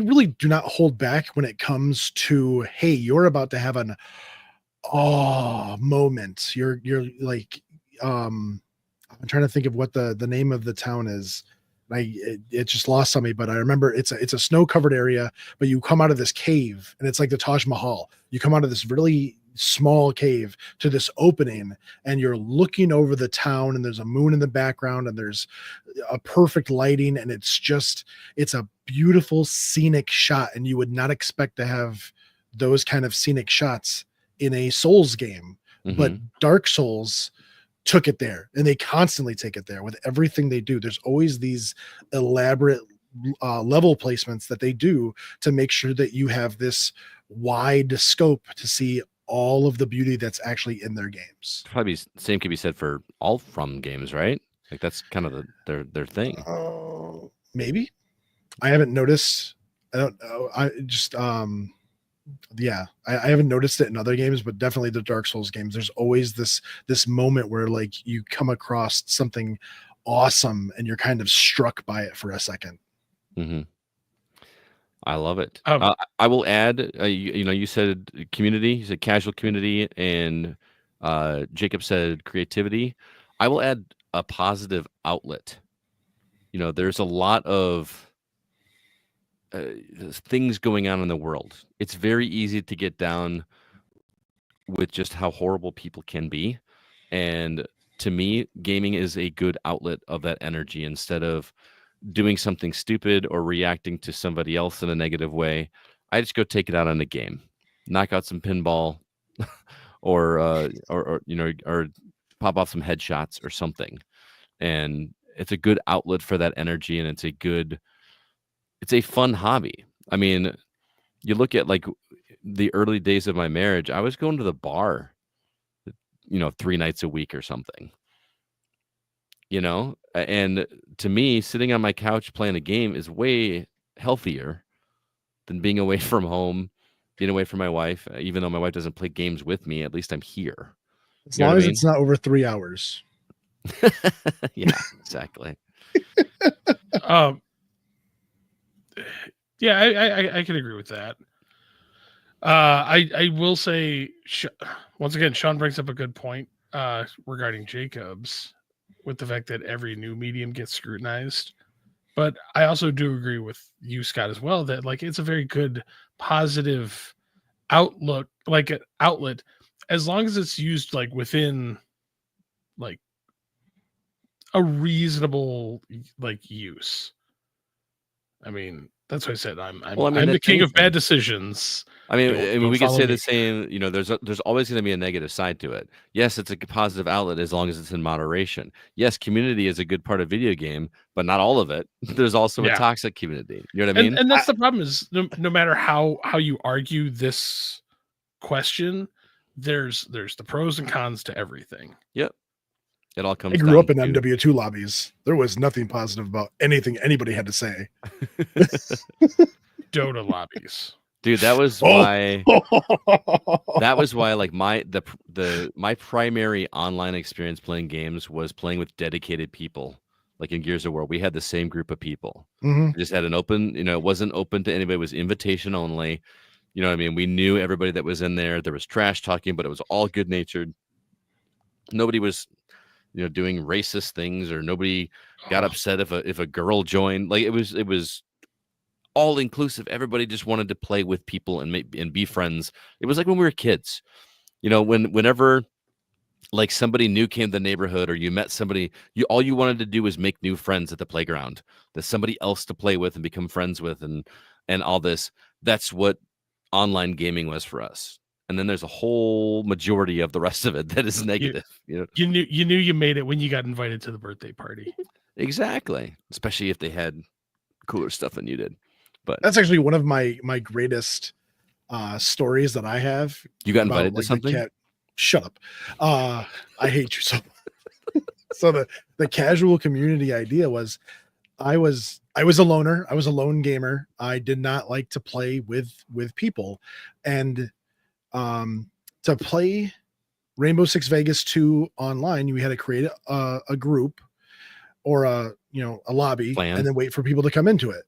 really do not hold back when it comes to, hey, you're about to have an moment. You're like, I'm trying to think of what the name of the town is. It just lost on me, but I remember it's a snow covered area, but you come out of this cave and it's like the Taj Mahal. You come out of this really small cave to this opening and you're looking over the town and there's a moon in the background and there's a perfect lighting and it's a beautiful scenic shot, and you would not expect to have those kind of scenic shots in a Souls game. Mm-hmm. But Dark Souls took it there, and they constantly take it there with everything they do. There's always these elaborate level placements that they do to make sure that you have this wide scope to see all of the beauty that's actually in their games. Probably same could be said for all From games, right? Like that's kind of their thing. Maybe. I haven't noticed. I don't know. I just yeah, I haven't noticed it in other games, but definitely the Dark Souls games, there's always this moment where like you come across something awesome and you're kind of struck by it for a second. Mm-hmm. I love it. I will add, you said community, you said casual community, and Jacob said creativity. I will add a positive outlet. There's a lot of things going on in the world. It's very easy to get down with just how horrible people can be. And to me, gaming is a good outlet of that energy. Instead of doing something stupid or reacting to somebody else in a negative way, I just go take it out on the game, knock out some pinball, or pop off some headshots or something. And it's a good outlet for that energy, and it's a fun hobby. I mean, you look at like the early days of my marriage, I was going to the bar, 3 nights a week or something. And to me, sitting on my couch playing a game is way healthier than being away from home, being away from my wife. Even though my wife doesn't play games with me, at least I'm here. As long as it's not over 3 hours. Yeah, exactly. Yeah, I can agree with that. I will say, once again, Sean brings up a good point regarding Jacobs, with the fact that every new medium gets scrutinized. But I also do agree with you, Scott, as well, that like it's a very good positive outlet, as long as it's used like within like a reasonable like use. I mean, that's what I said. I'm the king of bad decisions. I mean, we could say the same. There's always going to be a negative side to it. Yes, it's a positive outlet as long as it's in moderation. Yes, community is a good part of video game, but not all of it. There's also a toxic community. You know what I mean? And that's the problem is no matter how you argue this question, there's the pros and cons to everything. Yep. It all comes. I grew up in MW2 lobbies. There was nothing positive about anything anybody had to say. Dota lobbies. Dude, that was why. That was why, like my primary online experience playing games was playing with dedicated people. Like in Gears of War, we had the same group of people. Mm-hmm. We just had an open. It wasn't open to anybody. It was invitation only. You know what I mean? We knew everybody that was in there. There was trash talking, but it was all good natured. Nobody was, doing racist things, or nobody got upset if a girl joined. Like it was all inclusive. Everybody just wanted to play with people and be friends. It was like when we were kids, whenever like somebody new came to the neighborhood, or you met somebody, all you wanted to do was make new friends at the playground. There's somebody else to play with and become friends with, and all this. That's what online gaming was for us. And then there's a whole majority of the rest of it that is negative. You knew you made it when you got invited to the birthday party. Exactly, especially if they had cooler stuff than you did. But that's actually one of my greatest stories that I have. You got invited to something? Shut up. I hate you so much. So the casual community idea was I was a loner. I was a lone gamer. I did not like to play with people. And to play Rainbow Six Vegas 2 online, you had to create a group or a lobby and then wait for people to come into it.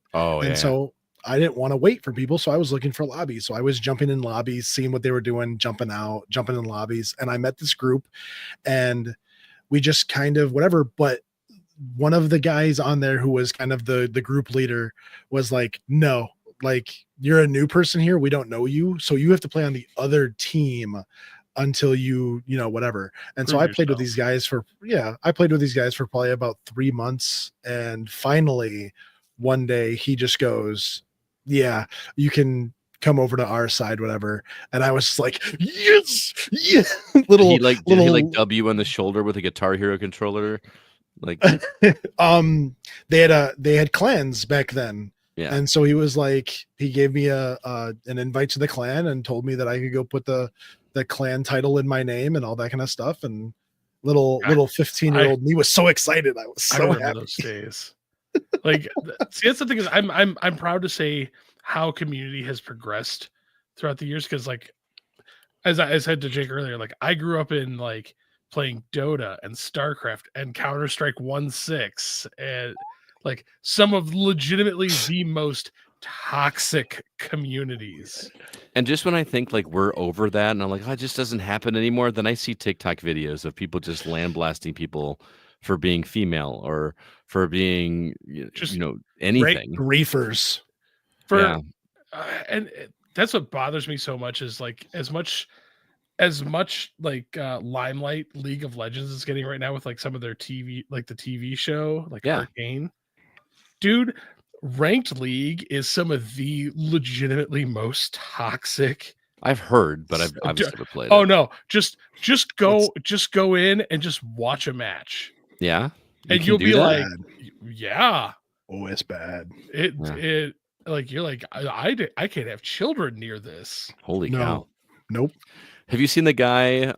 So I didn't want to wait for people, so I was looking for lobbies. So I was jumping in lobbies, seeing what they were doing, jumping in lobbies, and I met this group, and we just kind of whatever. But one of the guys on there who was kind of the group leader was like, no, like you're a new person here. We don't know you. So you have to play on the other team until you whatever. And so I played with these guys for probably about 3 months. And finally one day he just goes, yeah, you can come over to our side, whatever. And I was like, yes, yeah. Did he like W on the shoulder with a Guitar Hero controller? Like they had clans back then. Yeah. And so he was like, he gave me an invite to the clan and told me that I could go put the clan title in my name and all that kind of stuff. And little 15-year-old me was so excited. I was so happy. Those days. Like, see, that's the thing is I'm proud to say how community has progressed throughout the years. Cause like, as I said to Jake earlier, like I grew up in like playing Dota and StarCraft and Counter-Strike 1.6 and like some of legitimately the most toxic communities. And just when I think like we're over that and I'm like, oh, it just doesn't happen anymore, then I see TikTok videos of people just land blasting people for being female or for being anything. Griefers. And that's what bothers me so much is like as much as much like limelight League of Legends is getting right now with like some of their TV, like the TV show, like Arcane. Dude, Ranked League is some of the legitimately most toxic. I've heard, but I've obviously never played. Oh no, just go in and just watch a match. Yeah, and you'll be like, yeah. Oh, it's bad. It like you're like I can't have children near this. Holy cow! Nope. Have you seen the guy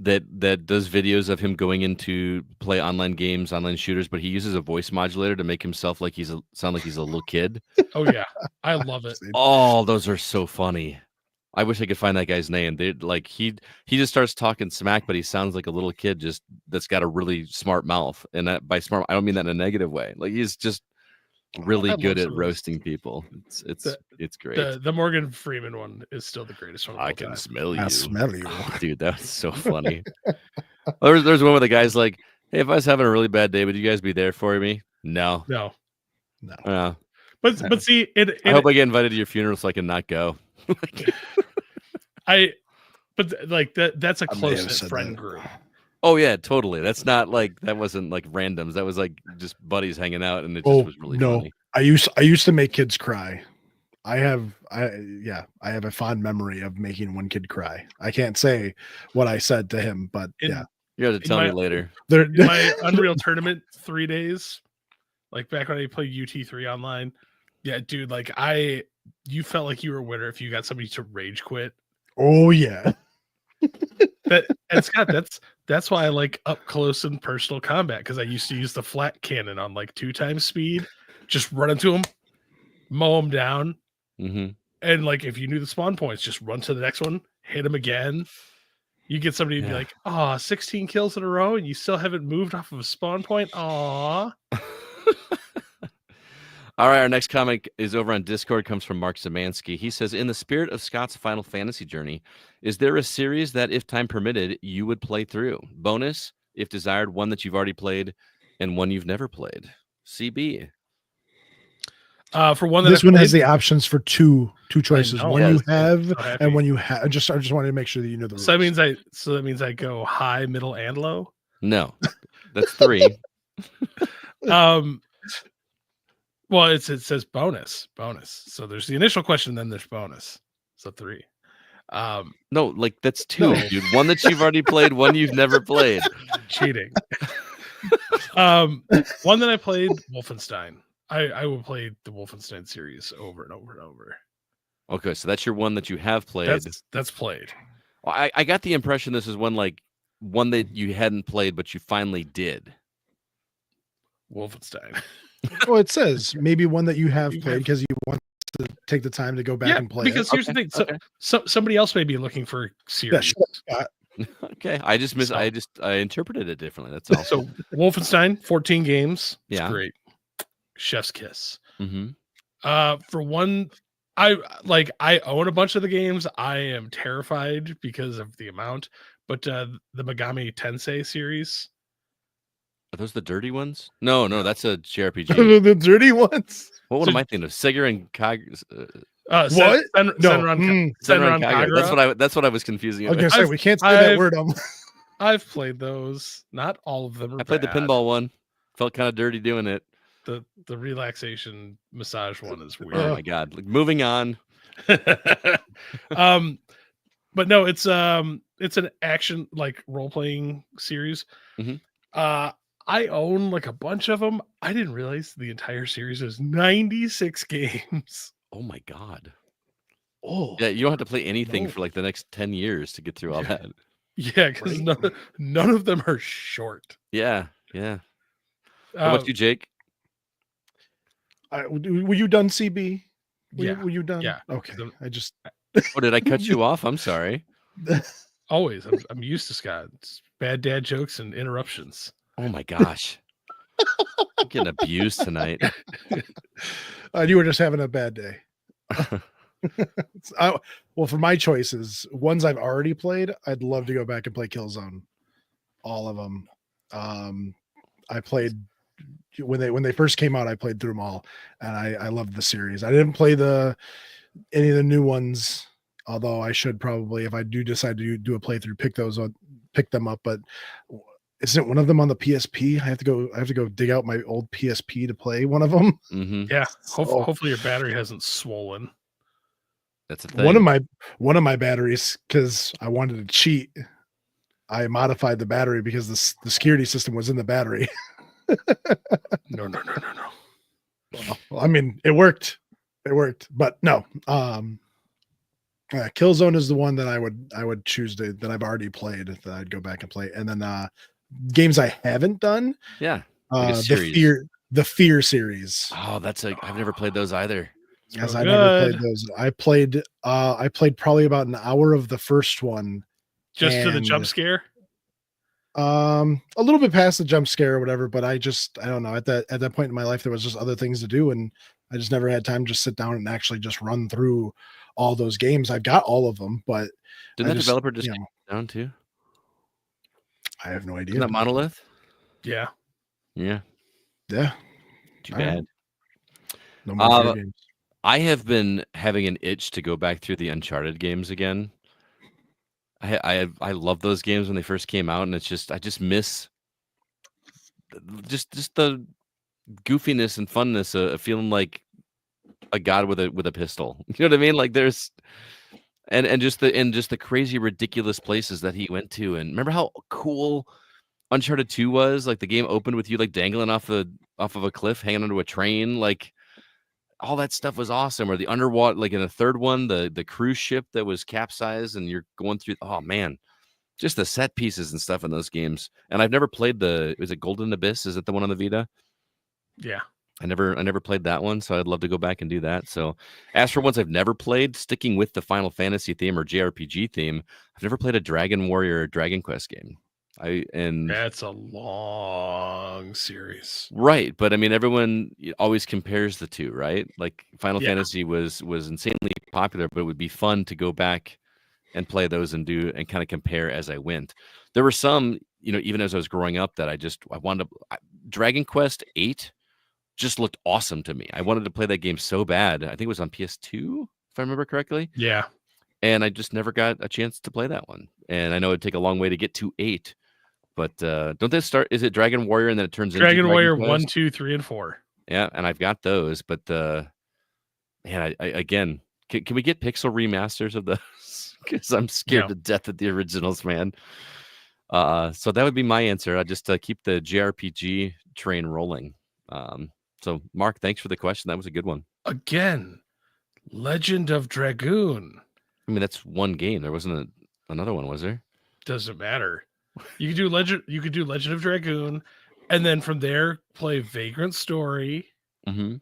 that does videos of him going into play online games, online shooters, but he uses a voice modulator to make himself like sound like he's a little kid? Oh yeah, I love it. Oh, those are so funny. I wish I could find that guy's name. They like he just starts talking smack, but he sounds like a little kid just that's got a really smart mouth. And by smart, I don't mean that in a negative way. Like he's just really good at roasting people. It's great. The Morgan Freeman one is still the greatest one. I can smell you. I smell you, dude. That's so funny. There's one where the guy's like, "Hey, if I was having a really bad day, would you guys be there for me?" No. But see, I hope I get invited to your funeral so I can not go. That's a close friend group. Oh yeah, totally. That's not like that wasn't like randoms. That was like just buddies hanging out, and it just was really funny. I used to make kids cry. I have a fond memory of making one kid cry. I can't say what I said to him, but you have to tell me later. In my Unreal Tournament 3 days, like back when I played UT3 online. Yeah, dude, like you felt like you were a winner if you got somebody to rage quit. Oh yeah. Scott, that's why I like up close and personal combat, because I used to use the flat cannon on like 2x speed, just run into them, mow them down, and like if you knew the spawn points, just run to the next one, hit them again. You get somebody to be like, "Oh, 16 kills in a row, and you still haven't moved off of a spawn point." Aw. All right, our next comment is over on Discord, comes from Mark Zemansky. He says, in the spirit of Scott's Final Fantasy journey, is there a series that, if time permitted, you would play through? Bonus, if desired, one that you've already played and one you've never played. CB. For one this one has the options for two choices. One you have and one you have. I just wanted to make sure that you know the rules. So that means I go high, middle, and low? No. That's 3. Well, it says bonus. So there's the initial question, then there's bonus. So 3. No, like that's 2, dude. One that you've already played, one you've never played. Cheating. One that I played, Wolfenstein. I will play the Wolfenstein series over and over and over. Okay, so that's your one that you have played. That's played. Well, I got the impression this is one that you hadn't played, but you finally did. Wolfenstein. Well, it says maybe one that you have played because you want to take the time to go back and play. Because here's the thing: so somebody else may be looking for series. Okay, I interpreted it differently. That's all. So Wolfenstein, 14 games. Yeah, it's great. Chef's kiss. Mm-hmm. For one, I own a bunch of the games. I am terrified because of the amount, but the Megami Tensei series. Are those the dirty ones? No, that's a JRPG. The dirty ones. What am I thinking of? Seger and Kagura. What? Senran Kagura. That's what I was confusing. I was gonna say we can't say that word. I've played those. Not all of them. I played the pinball one. Felt kind of dirty doing it. The relaxation massage one is weird. Oh my god! Like, moving on. But no, it's an action like role playing series. I own like a bunch of them. I didn't realize the entire series is 96 games. Oh my god. Oh yeah, you don't have to play anything for like the next 10 years to get through all that. Yeah, because none of them are short. Yeah. How about you, Jake? Were you done, CB? Were you done? Yeah. Okay. Oh, did I cut you off? I'm sorry. Always. I'm used to Scott. It's bad dad jokes and interruptions. Oh my gosh. I'm getting abused tonight. You were just having a bad day. Well, for my choices, ones I've already played, I'd love to go back and play Killzone. All of them. I played when they first came out, I played through them all, and I loved the series. I didn't play any of the new ones. Although I should probably, if I do decide to do a playthrough, pick them up. But isn't one of them on the PSP? I have to go dig out my old PSP to play one of them. Mm-hmm. Yeah. Hopefully your battery hasn't swollen. That's a thing. One of my batteries, because I wanted to cheat, I modified the battery because the security system was in the battery. No. Well, I mean, it worked, but no. Killzone is the one that I would choose that I've already played, that I'd go back and play. And then games I haven't done. Yeah. The Fear series. Oh, I've never played those either. Yes, I never played those. I played probably about an hour of the first one. Just to the jump scare? A little bit past the jump scare or whatever, but I don't know. At that point in my life, there was just other things to do, and I just never had time to sit down and actually just run through all those games. I've got all of them, but did that developer just get down too? I have no idea. Isn't that Monolith? Yeah. Yeah. Too bad. No more games. I have been having an itch to go back through the Uncharted games again. I love those games when they first came out, and I just miss just the goofiness and funness of feeling like a god with a pistol. You know what I mean? Like there's and just the crazy ridiculous places that he went to. And remember how cool Uncharted 2 was? Like the game opened with you like dangling off of a cliff, hanging onto a train. Like all that stuff was awesome. Or the underwater, like in the third one, the cruise ship that was capsized and you're going through. Oh man, just the set pieces and stuff in those games. And I've never played is it Golden Abyss? Is it the one on the Vita? Yeah. I never played that one, so I'd love to go back and do that. So as for ones I've never played, sticking with the Final Fantasy theme or JRPG theme, I've never played a Dragon Warrior or Dragon Quest game. That's a long series. Right, but I mean everyone always compares the two, right? Like Final Fantasy was insanely popular, but it would be fun to go back and play those and kind of compare as I went. There were some, even as I was growing up, that I wanted to. Dragon Quest 8 just looked awesome to me. I wanted to play that game so bad. I think it was on PS2, if I remember correctly. Yeah. And I just never got a chance to play that one. And I know it'd take a long way to get to 8. But don't they start? Is it Dragon Warrior and then it turns into Dragon Warrior 1, 2, 3, and 4? Yeah, and I've got those. But man, I again, can we get pixel remasters of those? Because I'm scared to death of the originals, man. So that would be my answer. I just keep the JRPG train rolling. So Mark, thanks for the question. That was a good one. Again, Legend of Dragoon. I mean, that's one game. There wasn't another one, was there? Doesn't matter. You could do Legend of Dragoon, and then from there play Vagrant Story. Mm-hmm.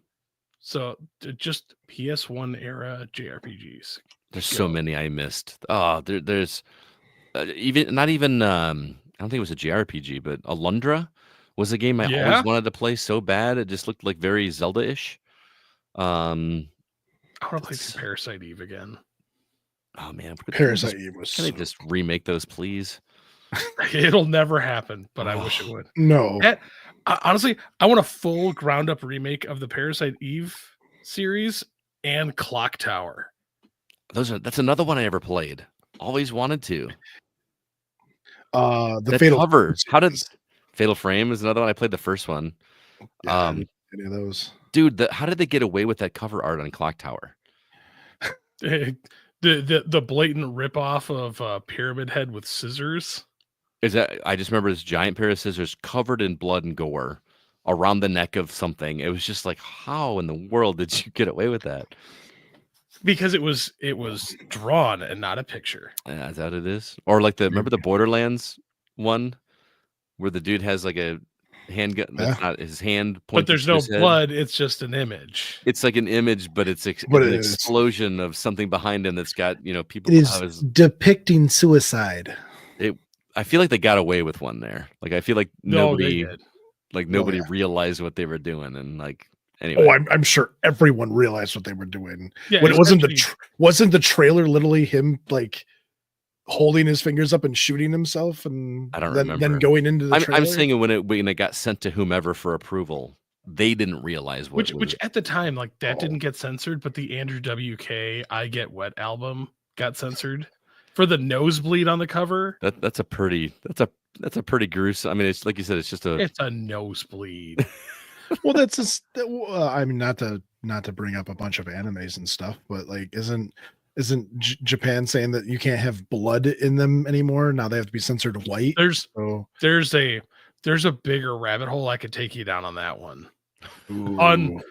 So just PS1 era JRPGs. There's so many I missed. Oh, there's not even I don't think it was a JRPG, but Alundra was a game I always wanted to play so bad. It just looked like very Zelda-ish. I want to play Parasite Eve again. Oh man, Parasite Eve was. Can they just remake those, please? It'll never happen, but I wish it would. No. Honestly, I want a full ground up remake of the Parasite Eve series and Clock Tower. That's another one I ever played. Always wanted to. The Fatal cover. How did Fatal Frame is another one. I played the first one. Yeah, any of those. Dude, how did they get away with that cover art on Clock Tower? The blatant ripoff of Pyramid Head with scissors. Is that? I just remember this giant pair of scissors covered in blood and gore around the neck of something. It was just like, how in the world did you get away with that? Because it was drawn and not a picture. Yeah, is that what it is? Or like remember the Borderlands one where the dude has like a handgun that's not his hand pointed, but there's no blood. It's just an image. It's like an image, but it's an explosion of something behind him that's got people. It is depicting suicide. I feel like they got away with one there. Like I feel like nobody realized what they were doing, and like anyway. Oh, I'm sure everyone realized what they were doing. Yeah, when it wasn't the trailer literally him like holding his fingers up and shooting himself, and I don't remember. Then going into the trailer? I'm saying when it got sent to whomever for approval, they didn't realize which at the time like that didn't get censored, but the Andrew WK I Get Wet album got censored for the nosebleed on the cover. That's a pretty gruesome. I mean, it's like you said, it's a nosebleed. Well, that's just. I mean, not to bring up a bunch of animes and stuff, but like, isn't Japan saying that you can't have blood in them anymore? Now they have to be censored white. There's a bigger rabbit hole I could take you down on that one. Ooh. on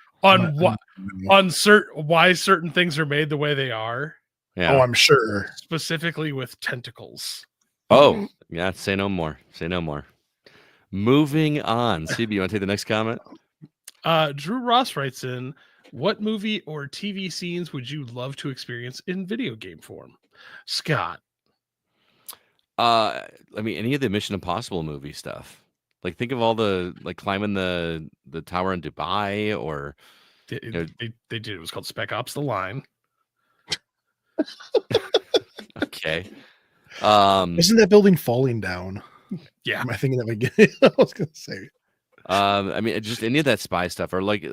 why certain things are made the way they are. Yeah. Oh, I'm sure. Specifically with tentacles. Oh, yeah. Say no more. Say no more. Moving on. CB, you want to take the next comment? Drew Ross writes in, what movie or TV scenes would you love to experience in video game form? Scott. I mean, any of the Mission Impossible movie stuff. Like, think of all the climbing the tower in Dubai, or they did. It was called Spec Ops: The Line. Okay. Isn't that building falling down? Yeah. Am I thinking that again? I was gonna say. I mean, just any of that spy stuff, or like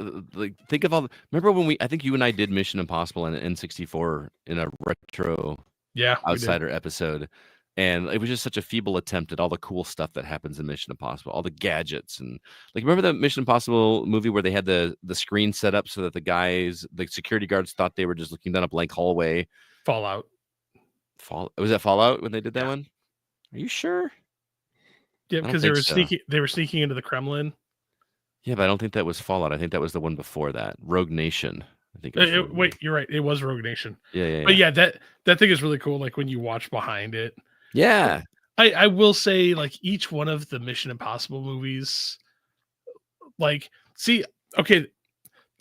think of all. Remember when I think you and I did Mission Impossible in N64 in a retro outsider episode, and it was just such a feeble attempt at all the cool stuff that happens in Mission Impossible, all the gadgets, and like, remember the Mission Impossible movie where they had the screen set up so that the security guards thought they were just looking down a blank hallway. Fallout. Was that Fallout when they did that one? Are you sure? Yeah, because they were sneaking into the Kremlin. Yeah, but I don't think that was Fallout. I think that was the one before that, Rogue Nation. I think. Wait, you're right. It was Rogue Nation. Yeah. But yeah, that thing is really cool. Like when you watch behind it. Yeah. I will say, like, each one of the Mission Impossible movies, like, see, okay,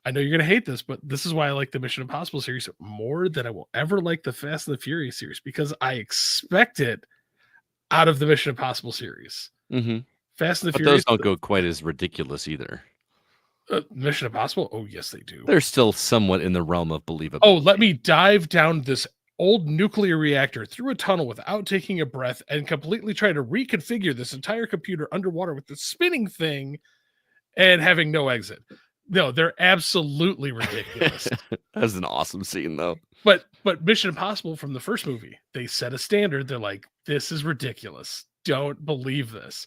I know you're gonna hate this, but this is why I like the Mission Impossible series more than I will ever like the Fast and the Furious series, because I expect it out of the Mission Impossible series. Mm-hmm. Fast and the but Furious. Those don't go quite as ridiculous either. Mission Impossible? Oh, yes, they do. They're still somewhat in the realm of believability. Oh, let me dive down this old nuclear reactor through a tunnel without taking a breath and completely try to reconfigure this entire computer underwater with the spinning thing and having no exit. No, they're absolutely ridiculous. That's an awesome scene, though. But Mission Impossible from the first movie, they set a standard. They're like, this is ridiculous. Don't believe this.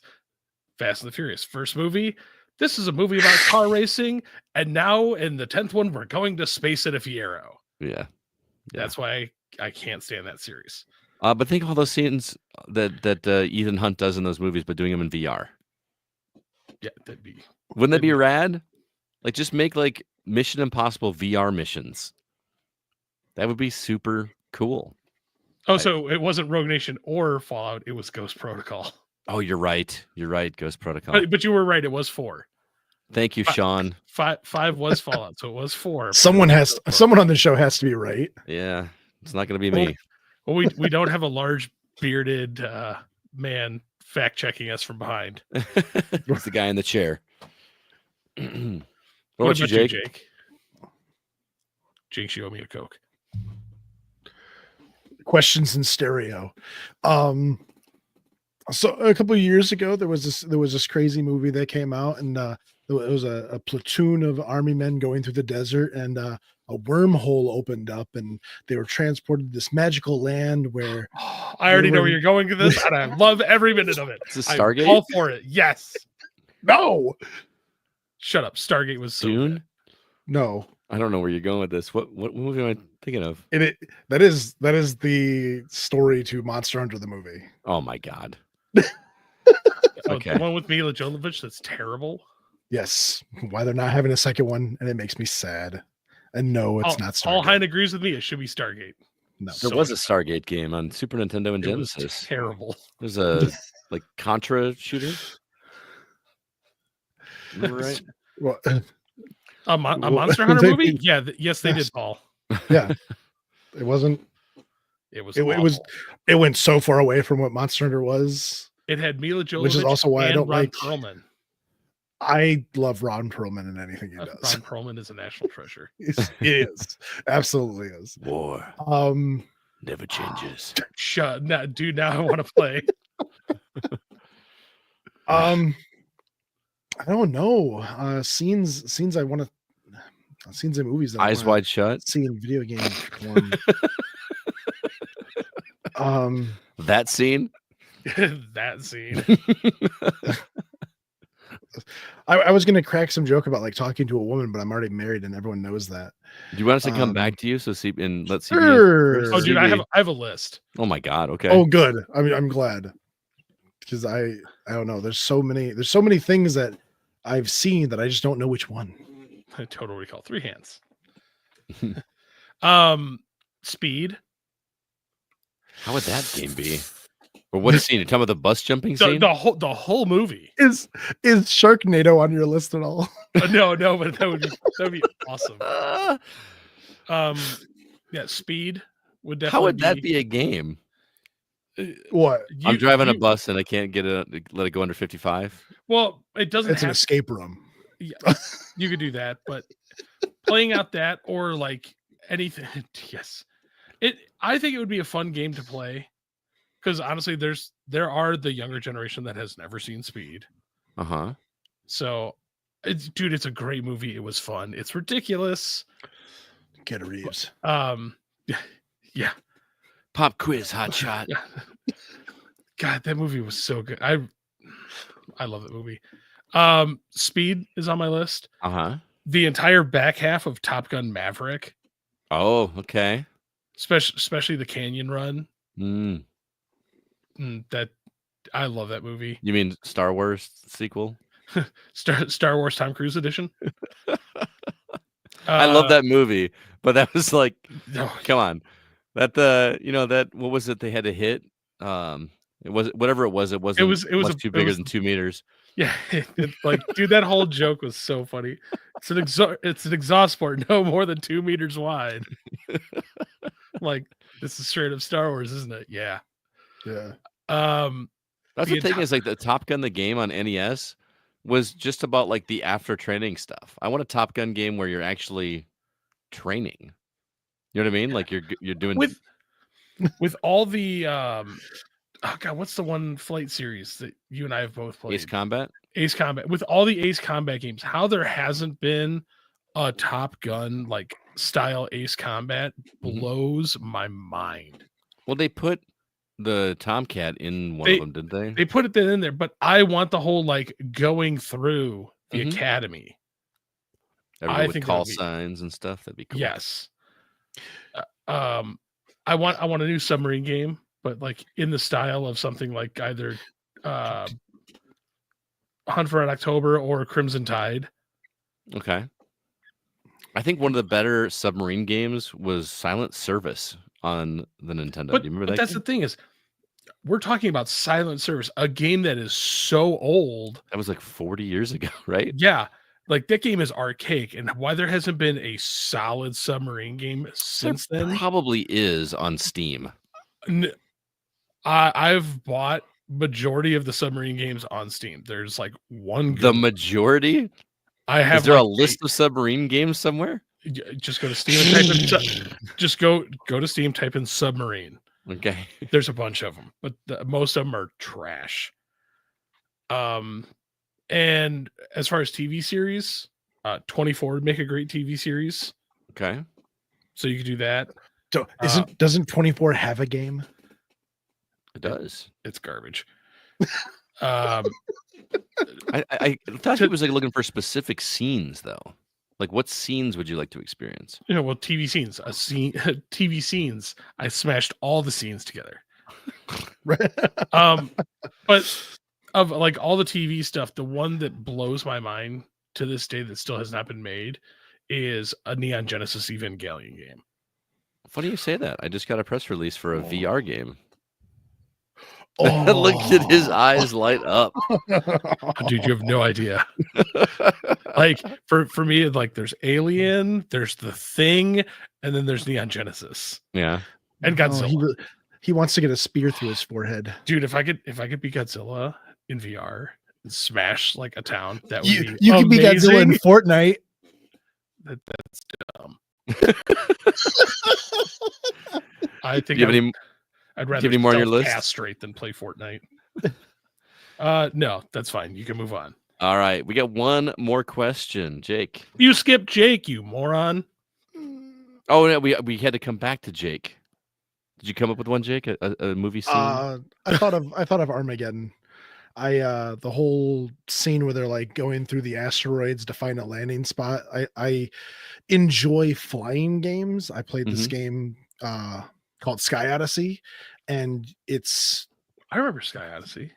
Fast and the Furious, first movie, this is a movie about car racing, and now in the 10th one, we're going to space at a Fiero. Yeah. That's why I can't stand that series. But think of all those scenes that Ethan Hunt does in those movies, but doing them in VR. Yeah, wouldn't that be rad? Like, just make like Mission Impossible VR missions. That would be super cool. Oh, so it wasn't Rogue Nation or Fallout, it was Ghost Protocol. Oh, you're right. You're right. Ghost Protocol. But you were right. It was 4. Thank you, Sean. 5 was Fallout, so it was 4. Someone on the show has to be right. Yeah, it's not going to be me. Well, we don't have a large bearded man fact checking us from behind. It's the guy in the chair. What about you, Jake? Jinx, you owe me a Coke. Questions in stereo. So a couple of years ago, there was this crazy movie that came out, and it was a platoon of army men going through the desert, and a wormhole opened up, and they were transported to this magical land where I already know where you're going with this, and I love every minute of it. It's a Stargate. I'm all for it. Yes. No. Shut up. Stargate was so Dune. Good. No. I don't know where you're going with this. What movie am I thinking of? That is the story to Monster Hunter the movie. Oh my god. Okay. The one with Mila Jovovich that's terrible. Yes. Why they're not having a second one, and it makes me sad. And no, it's not Stargate. All Hein agrees with me. It should be Stargate. No, there was a Stargate game on Super Nintendo and Genesis. Terrible. There's a like Contra shooter. Remember right? Well, a Monster Hunter movie? Yeah. Yes, they did, Paul. Yeah. It wasn't. It went so far away from what Monster Hunter was. It had Mila Jovovich, which is also why I don't Ron like Perlman. I love Ron Perlman in anything he does. Ron Perlman is a national treasure. It is. Absolutely is. War never changes. Now I want to play. I don't know. Scenes I want to. Scenes in movies. That Eyes Wide Shut. See in video game form. That scene. That scene. I was gonna crack some joke about like talking to a woman, but I'm already married and everyone knows that. Do you want us to come back to you and let's see? Sure. Oh, dude, I have a list. Oh my God. Okay. Oh, good. I mean, I'm glad because I don't know. There's so many things that I've seen that I just don't know which one. Total Recall, 3 hands. Speed. How would that game be? Or what scene? You talking about the bus jumping scene? The whole movie. Is Sharknado on your list at all? No, but that would be awesome. Yeah, Speed would definitely. How would that be a game? What? I'm driving a bus and I can't let it go under 55. Well, it doesn't. It's an escape room. Yeah, you could do that, but playing out that or like anything. Yes, I think it would be a fun game to play because honestly, there are the younger generation that has never seen Speed. So, it's a great movie. It was fun. It's ridiculous. Keanu Reeves. Yeah. Pop quiz, hot shot. God, that movie was so good. I love that movie. Speed is on my list. The entire back half of Top Gun Maverick. Oh, okay. Especially the canyon run. That I love that movie. You mean Star Wars sequel? Star Wars Tom Cruise edition. I love that movie, but that was like, come on, that what was it they had to hit? It was whatever it was. It wasn't. It was too bigger than 2 meters. Yeah, like dude, that whole joke was so funny. It's an exhaust port no more than 2 meters wide. Like this is straight up Star Wars, isn't it? Yeah. That's the thing is like the Top Gun the game on NES was just about like the after training stuff. I want a Top Gun game where you're actually training. You know what I mean? Like you're doing with all the oh God, what's the one flight series that you and I have both played? Ace Combat. With all the Ace Combat games, how there hasn't been a Top Gun like style Ace Combat blows my mind. Well, they put the Tomcat in one of them, didn't they? They put it in there, but I want the whole like going through the academy. I think call signs and stuff. That'd be cool. Yes. I want a new submarine game, but like in the style of something like either Hunt for Red October or Crimson Tide. Okay. I think one of the better submarine games was Silent Service on the Nintendo. Do you remember that? But that's the thing is, we're talking about Silent Service, a game that is so old. That was like 40 years ago, right? Yeah. Like that game is archaic, and why there hasn't been a solid submarine game since then probably is on Steam. I've bought majority of the submarine games on Steam. There's like one. The majority? I have. Is there a list of submarine games somewhere? Just go to Steam and type in. Just go to Steam, type in submarine. Okay. There's a bunch of them, but most of them are trash. And as far as TV series, 24 would make a great TV series. Okay. So you could do that. Doesn't 24 have a game? It does. It's garbage. I thought he was like looking for specific scenes though. Like what scenes would you like to experience? Well, TV scenes. TV scenes. I smashed all the scenes together. But of like all the TV stuff, the one that blows my mind to this day that still has not been made is a Neon Genesis Evangelion game. Funny you say that. I just got a press release for a VR game. Look at his eyes light up. Dude, you have no idea. Like for me, like there's Alien, there's The Thing, and then there's Neon Genesis. Yeah. And Godzilla. He wants to get a spear through his forehead. Dude, if I could be Godzilla in VR and smash like a town, that would be you could be Godzilla in Fortnite. That's dumb. I think I'd rather any more on your list? Castrate than play Fortnite. No, that's fine. You can move on. All right, we got one more question, Jake. You skipped Jake, you moron. Oh no, we had to come back to Jake. Did you come up with one, Jake? A movie scene? I thought of Armageddon. The whole scene where they're like going through the asteroids to find a landing spot. I enjoy flying games. I played this game called Sky Odyssey, and I remember Sky Odyssey.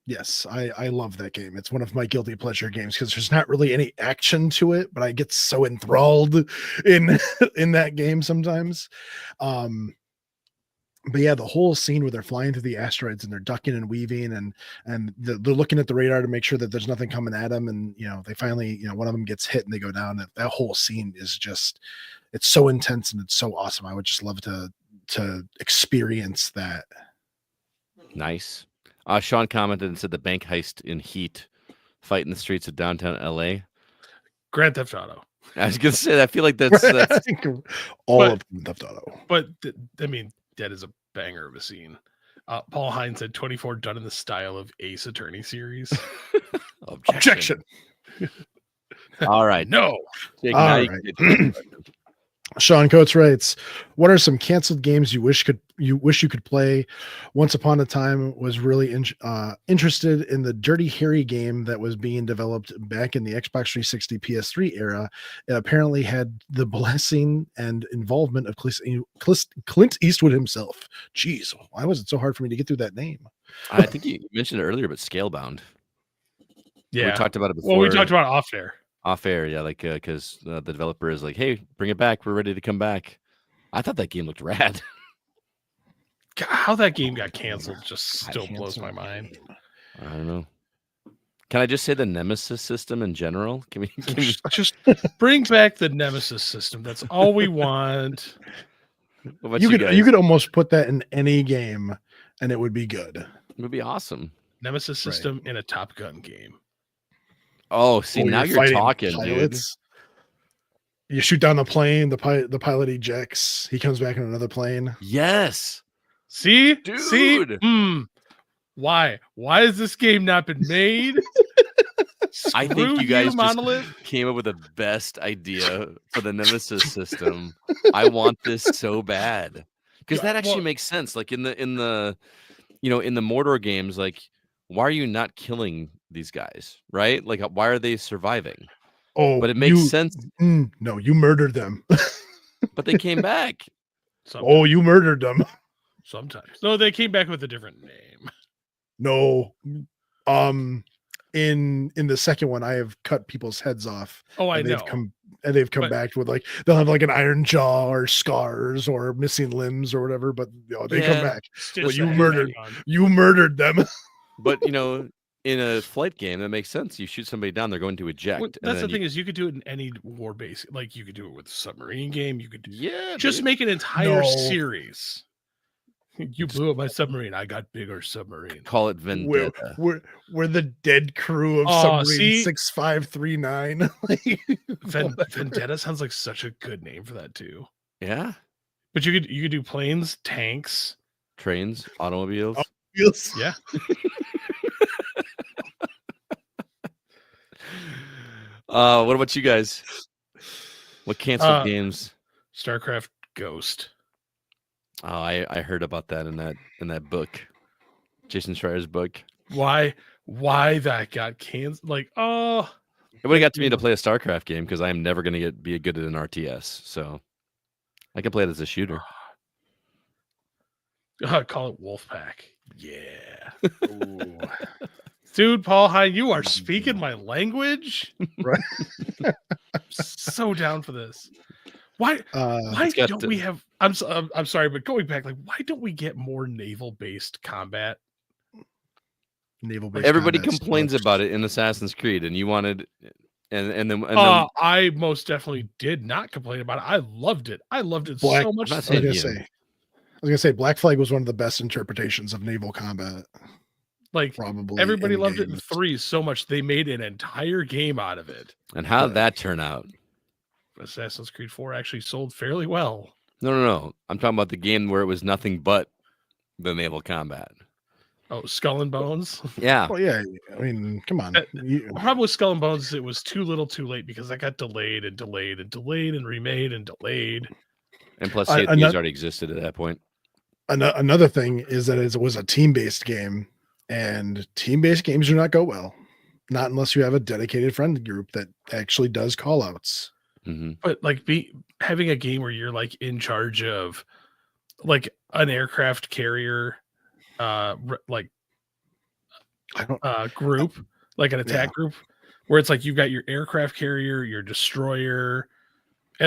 Yes, I love that game. It's one of my guilty pleasure games because there's not really any action to it, but I get so enthralled in in that game sometimes. But yeah, the whole scene where they're flying through the asteroids and they're ducking and weaving and they're looking at the radar to make sure that there's nothing coming at them, and they finally, one of them gets hit and they go down. That whole scene is just, it's so intense and it's so awesome. I would just love to experience that. Nice. Sean commented and said the bank heist in Heat, fight in the streets of downtown LA. Grand Theft Auto. I was gonna say, I feel like that's all of Theft Auto. But I mean, that is a banger of a scene. Paul Hines said 24 done in the style of Ace Attorney series. Objection. All right. No. Jake, all right. Sean Coates writes, what are some canceled games you wish you could play? Once upon a time was really interested in the Dirty Harry game that was being developed back in the Xbox 360 PS3 era. It apparently had the blessing and involvement of Clint Eastwood himself. Jeez, why was it so hard for me to get through that name? I think you mentioned it earlier, but Scalebound. Yeah, we talked about it before. Well, we talked about it off air. Off air, yeah, like because the developer is like, "Hey, bring it back. We're ready to come back." I thought that game looked rad. God, how that game got canceled just still blows my mind. I don't know. Can I just say the Nemesis system in general? Can we just bring back the Nemesis system? That's all we want. You could almost put that in any game, and it would be good. It would be awesome. Nemesis system in a Top Gun game. Oh, see, now you're talking, pilots. Dude. You shoot down the plane, the pilot ejects, he comes back in another plane. Yes. See? Dude. See? Why? Why has this game not been made? I think you guys just came up with the best idea for the Nemesis system. I want this so bad. Because that actually makes sense. Like in the Mordor games, like, why are you not killing these guys, right? Like, why are they surviving? Oh, but it makes sense. No, you murdered them. But they came back. Sometimes. Oh, you murdered them. Sometimes. No, they came back with a different name. No. In the second one, I have cut people's heads off. Oh, I know. They've come back with they'll have like an iron jaw or scars or missing limbs or whatever, but they come back. Well, you murdered them. But in a flight game, that makes sense. You shoot somebody down, they're going to eject. Well, that's the thing is you could do it in any war base. Like you could do it with a submarine game. You could just make an entire series. You blew up my submarine. I got bigger submarine. Call it Vendetta. We're the dead crew of submarine 6539. Vendetta sounds like such a good name for that too. Yeah, but you could do planes, tanks, trains, automobiles. Yeah. What about you guys? What canceled games? StarCraft Ghost. Oh, I heard about that in that book, Jason Schreier's book. Why that got canceled? Like, it would have got to me to play a StarCraft game because I am never going to be good at an RTS, so I can play it as a shooter. Call it Wolfpack. Yeah. Dude, Paul Hine, you are speaking my language. Right. So down for this. Why don't we have? I'm sorry, but going back, like, why don't we get more naval-based combat? Naval-based. Everybody complains about it in Assassin's Creed, and you wanted, and then I most definitely did not complain about it. I loved it. I loved it so much. I was gonna say Black Flag was one of the best interpretations of naval combat. Like, probably everybody loved it in 3 so much they made an entire game out of it. And how did that turn out? Assassin's Creed 4 actually sold fairly well. No. I'm talking about the game where it was nothing but the naval combat. Oh, Skull and Bones? Yeah. Well, yeah. I mean, come on. The problem with Skull and Bones is it was too little too late because that got delayed and delayed and delayed and remade and delayed. And plus, CATs already existed at that point. Another thing is that it was a team-based game, and team-based games do not go well. Not unless you have a dedicated friend group that actually does call-outs. Mm-hmm. But like having a game where you're like in charge of like an aircraft carrier, like group, like an attack group, where it's like you've got your aircraft carrier, your destroyer,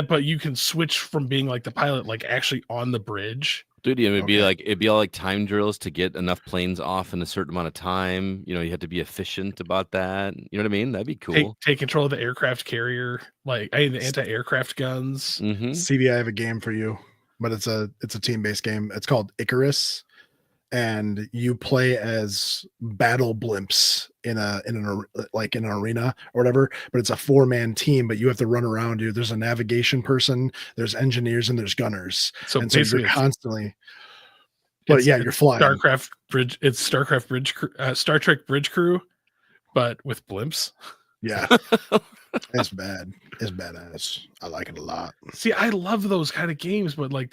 but you can switch from being like the pilot, like actually on the bridge. Dude, it'd be all like time drills to get enough planes off in a certain amount of time. You know, you have to be efficient about that. You know what I mean? That'd be cool. Take control of the aircraft carrier, like the anti-aircraft guns. Mm-hmm. CB, I have a game for you, but it's a team-based game. It's called Icarus, and you play as battle blimps in an arena or whatever. But it's a 4-man team. But you have to run around. There's a navigation person, there's engineers, and there's gunners. So you're constantly. But yeah, you're flying. StarCraft bridge. It's StarCraft bridge. Star Trek bridge crew, but with blimps. Yeah, it's bad. It's badass. I like it a lot. See, I love those kind of games, but like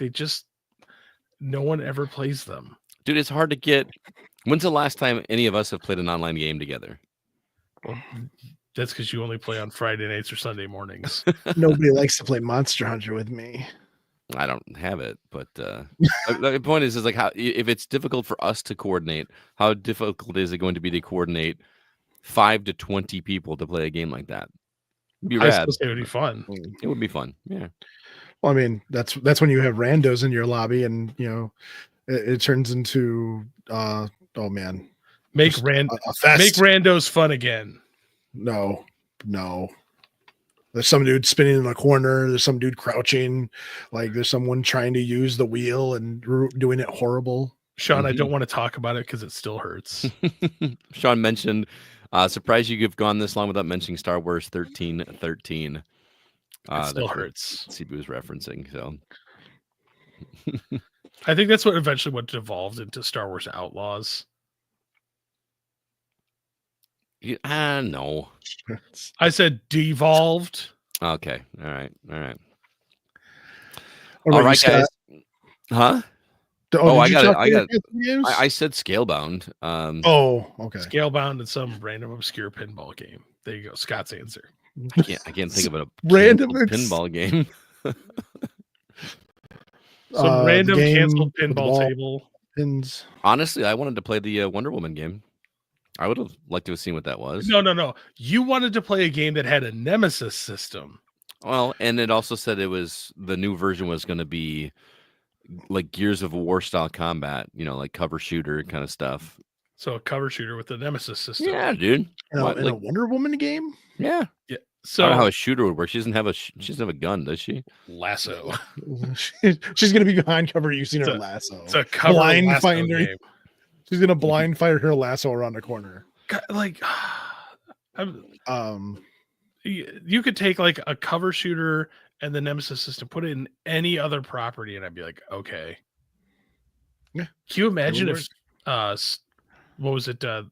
no one ever plays them. Dude, it's hard to get. When's the last time any of us have played an online game together? Well, that's because you only play on Friday nights or Sunday mornings. Nobody likes to play Monster Hunter with me. I don't have it, but the point is like how if it's difficult for us to coordinate, how difficult is it going to be to coordinate 5 to 20 people to play a game like that? It'd be rad. It would be fun. It would be fun. Yeah. Well, I mean, that's when you have randos in your lobby, and it turns into oh man, make randos fun again. No. There's some dude spinning in a corner. There's some dude crouching. Like there's someone trying to use the wheel and doing it horrible. Sean, I don't want to talk about it because it still hurts. Sean mentioned, surprised you've gone this long without mentioning Star Wars 1313. It still hurts. CB was referencing. So I think that's what devolved into Star Wars Outlaws. No. I said devolved. Okay. All right. All right, guys. Huh? I got it. I said Scalebound. Okay. Scalebound and some random obscure pinball game. There you go. Scott's answer. I can't think of a random pinball game. Some random canceled pinball table. Pins. Honestly, I wanted to play the Wonder Woman game. I would have liked to have seen what that was. No. You wanted to play a game that had a nemesis system. Well, and it also said the new version was going to be like Gears of War style combat, like cover shooter kind of stuff. So a cover shooter with the nemesis system. Yeah, dude. In a Wonder Woman game? Yeah. So I don't know how a shooter would work. She doesn't have a gun, does she? Lasso. She's gonna be behind cover using her lasso. It's a cover blind finder game. She's gonna blind fire her lasso around the corner. Like, you could take like a cover shooter and the nemesis system, put it in any other property, and I'd be like, okay. Yeah. Can you imagine if what was it? The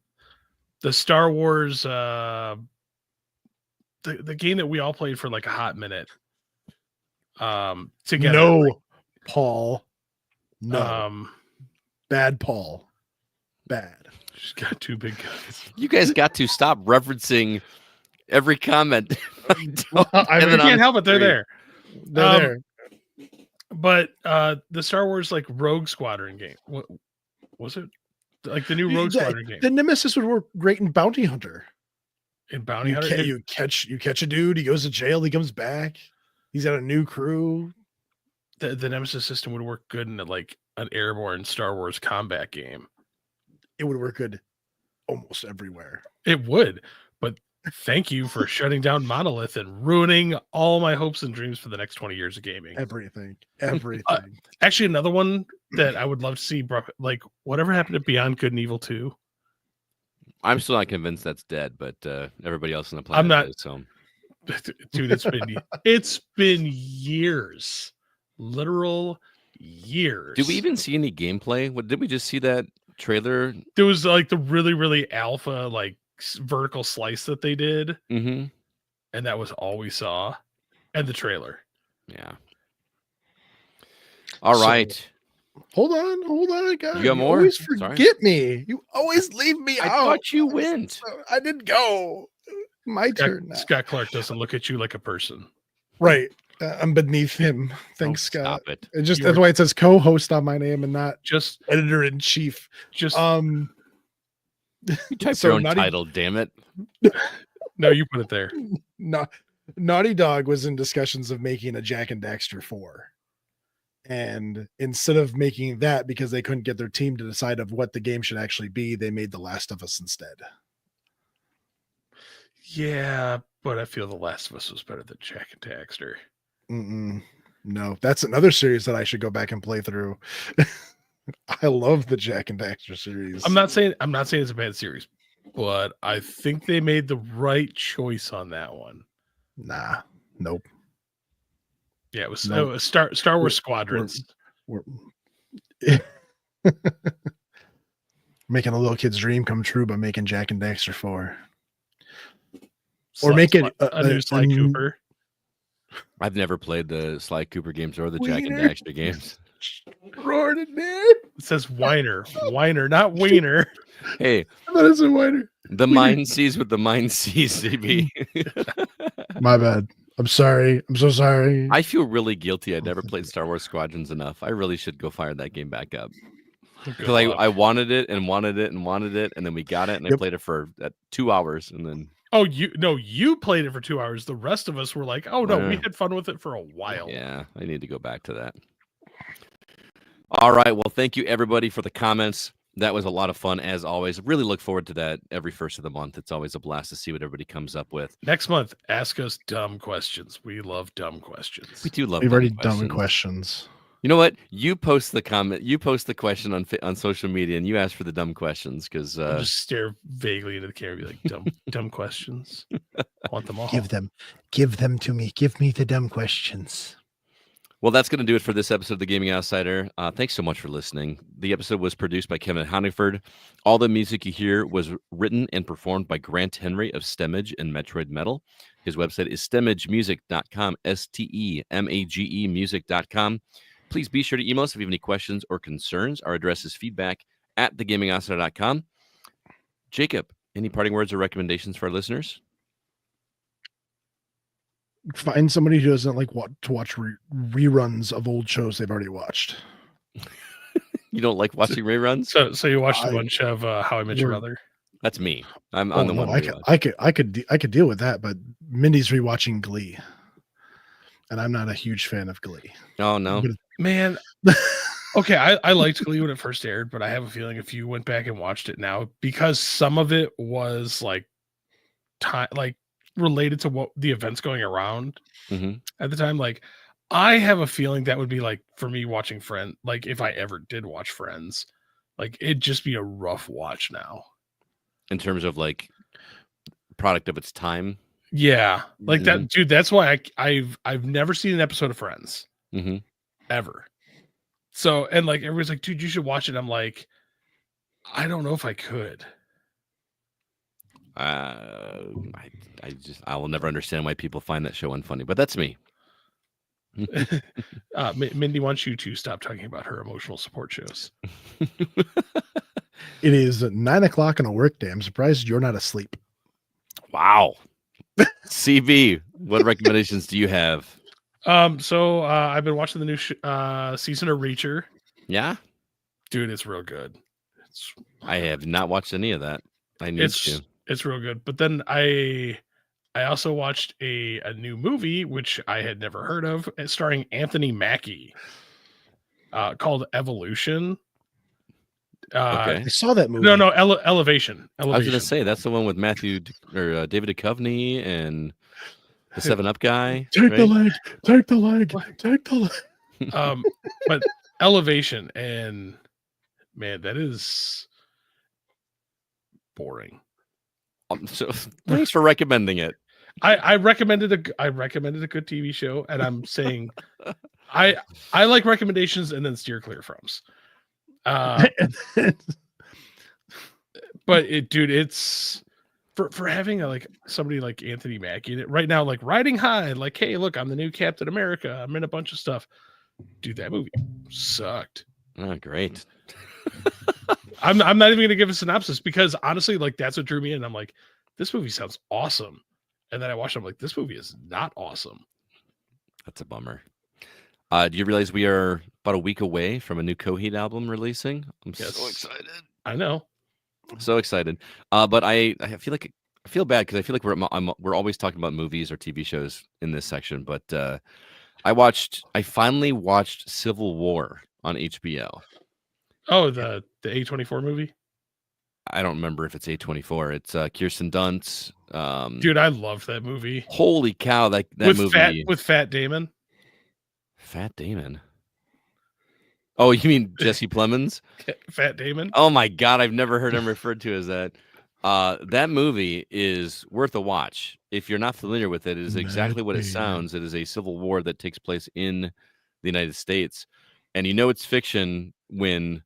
Star Wars the game that we all played for like a hot minute. Together. No, Paul. No. Bad Paul. Bad. She's got 2 big guns. You guys got to stop referencing every comment. I can't help it. They're there. They're there. But the Star Wars like Rogue Squadron game, what was it? Like the new Rogue Squadron game. The Nemesis would work great in Bounty Hunter. In Bounty Hunter, you catch a dude. He goes to jail. He comes back. He's got a new crew. The Nemesis system would work good in like an airborne Star Wars combat game. It would work good almost everywhere. It would, but thank you for shutting down Monolith and ruining all my hopes and dreams for the next 20 years of gaming. Everything. Actually, another one that I would love to see, like whatever happened to Beyond Good and Evil 2. I'm still not convinced that's dead, but everybody else on the planet I'm not. is, so. Dude, it's been years, literal years. Did we even see any gameplay? Did we just see that trailer? There was like the really, really alpha, like vertical slice that they did, and that was all we saw, and the trailer. Yeah. All right. Hold on, guys. You got more? Always forget me. You always leave me out. I thought you went. I didn't go. My turn now. Scott Clark doesn't look at you like a person. Right. I'm beneath him. Thanks, Scott. Stop it. That's why it says co-host on my name and not just editor-in-chief. Just you typed your own title, damn it. No, you put it there. No, Naughty Dog was in discussions of making a Jak and Daxter 4. And instead of making that, because they couldn't get their team to decide of what the game should actually be, they made The Last of Us instead. Yeah, but I feel The Last of Us was better than Jak and Daxter. No, that's another series that I should go back and play through. I love the Jak and Daxter series. I'm not saying it's a bad series, but I think they made the right choice on that one. Nah, nope. Yeah, it was Star Wars Squadrons. We're making a little kid's dream come true by making Jak and Daxter 4. Or make it a new Sly Cooper. I've never played the Sly Cooper games or the Jak and Daxter games. It says whiner, not wiener. Hey, that is a whiner. The mind sees what the mind sees, CB. My bad. I'm sorry. I'm so sorry. I feel really guilty. I never played Star Wars Squadrons enough. I really should go fire that game back up. Because I wanted it and wanted it and wanted it, and then we got it, and I played it for 2 hours, and then. Oh, you played it for 2 hours. The rest of us were like, oh no, we had fun with it for a while. Yeah, I need to go back to that. All right. Well, thank you everybody for the comments. That was a lot of fun, as always. Really look forward to that every first of the month. It's always a blast to see what everybody comes up with. Next month, ask us dumb questions. We love dumb questions. We do love. We've already done questions. You know what? You post the comment. You post the question on social media, and you ask for the dumb questions because just stare vaguely into the camera, and be like, dumb questions. I want them all. Give them to me. Give me the dumb questions. Well, that's going to do it for this episode of The Gaming Outsider. Thanks so much for listening. The episode was produced by Kevin Honeyford. All the music you hear was written and performed by Grant Henry of Stemage and Metroid Metal. His website is stemagemusic.com, STEMAGE music.com. Please be sure to email us if you have any questions or concerns. Our address is feedback@thegamingoutsider.com. Jacob, any parting words or recommendations for our listeners? Find somebody who doesn't like to watch reruns of old shows they've already watched. You don't like watching reruns? So you watched a bunch of How I Met Your Mother? That's me. I'm the one. I could deal with that, but Mindy's rewatching Glee, and I'm not a huge fan of Glee. Oh no, man. Okay, I liked Glee when it first aired, but I have a feeling if you went back and watched it now, because some of it was like related to what the events going around at the time, like I have a feeling that would be like for me watching Friends, like if I ever did watch Friends, like it'd just be a rough watch now in terms of like product of its time. Yeah, like that, dude. That's why I've never seen an episode of Friends ever. So, and like everybody's like, dude, you should watch it. I'm like, I don't know if I could. I will never understand why people find that show unfunny, but that's me. Mindy wants you to stop talking about her emotional support shows. It is 9 o'clock on a work day. I'm surprised you're not asleep. Wow. CB, what recommendations do you have? So I've been watching the new season of Reacher. Yeah, dude, it's real good. I have not watched any of that. I need to. It's real good. But then I also watched a new movie which I had never heard of, starring Anthony Mackie, called Evolution. Okay. I saw that movie. No, Elevation. I was going to say that's the one with David Duchovny and the 7-Up guy. Take the leg. Take the leg. Take the leg. But Elevation, and man, that is boring. So thanks for recommending it. I recommended a good TV show, and I'm saying I like recommendations and then steer clear from. But it's for having somebody like Anthony Mackie in it right now, like riding high, like, hey, look, I'm the new Captain America. I'm in a bunch of stuff. Dude, that movie sucked. Oh, great. I'm not even going to give a synopsis because honestly, like that's what drew me in. I'm like, this movie sounds awesome. And then I watched it, I'm like, this movie is not awesome. That's a bummer. Do you realize we are about a week away from a new Coheed album releasing? I'm so excited. I know. So excited. But I feel bad because I feel like we're always talking about movies or TV shows in this section. But I finally watched Civil War on HBO. Oh, the A24 movie? I don't remember if it's A24. It's Kirsten Dunst. Dude, I love that movie. Holy cow, that movie with Fat Damon. Fat Damon. Oh, you mean Jesse Plemons? Fat Damon? Oh my God, I've never heard him referred to as that. That movie is worth a watch. If you're not familiar with it, it is exactly what it sounds. It is a civil war that takes place in the United States. And you know it's fiction when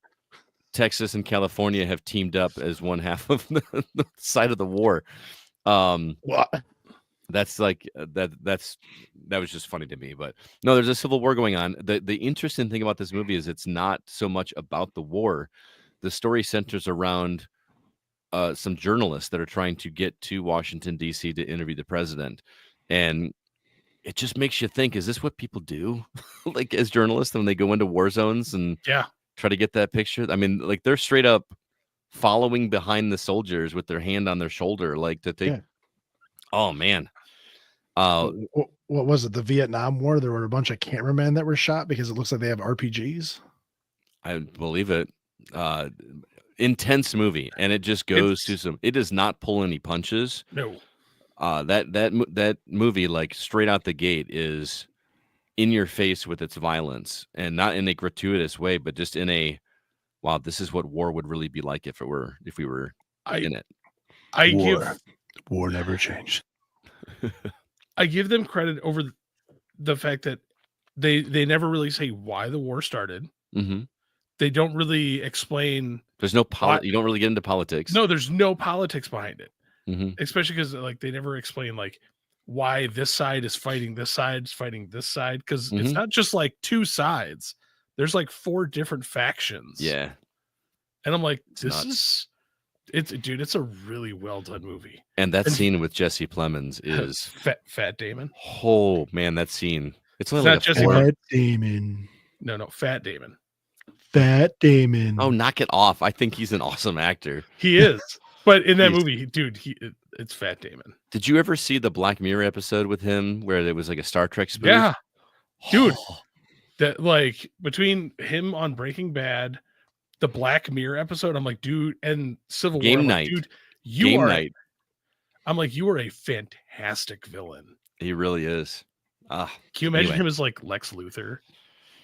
Texas and California have teamed up as one half of the side of the war. What? That's like that was just funny to me. But no, there's a civil war going on. The interesting thing about this movie is it's not so much about the war. The story centers around some journalists that are trying to get to Washington, D.C. to interview the president. And it just makes you think, is this what people do? Like as journalists when they go into war zones and try to get that picture? I mean, like they're straight up following behind the soldiers with their hand on their shoulder, like that they oh man. What was it? The Vietnam War? There were a bunch of cameramen that were shot because it looks like they have RPGs. I believe it. Intense movie, and it just goes to some. It does not pull any punches. No. That movie, like straight out the gate, is in your face with its violence, and not in a gratuitous way, but just in a wow. This is what war would really be like if we were in it. War never changed. I give them credit over the fact that they never really say why the war started. Mm-hmm. They don't really explain. There's no you don't really get into politics. No, there's no politics behind it. Mm-hmm. Especially because like they never explain like why this side is fighting this side, because it's not just like two sides. There's like 4 different factions. Yeah. And I'm like, it's a really well done movie. And that scene with Jesse Plemons is Fat Damon. Oh man, that scene. It's only like Fat Damon. No, Fat Damon. Fat Damon. Oh, knock it off. I think he's an awesome actor. He is. But in that movie, dude, it's Fat Damon. Did you ever see the Black Mirror episode with him where there was like a Star Trek spoof? Yeah. Dude, that like between him on Breaking Bad, the Black Mirror episode, I'm like, dude, and Civil War, Game Night. dude, I'm like, you are a fantastic villain. He really is. Can you imagine him as like Lex Luthor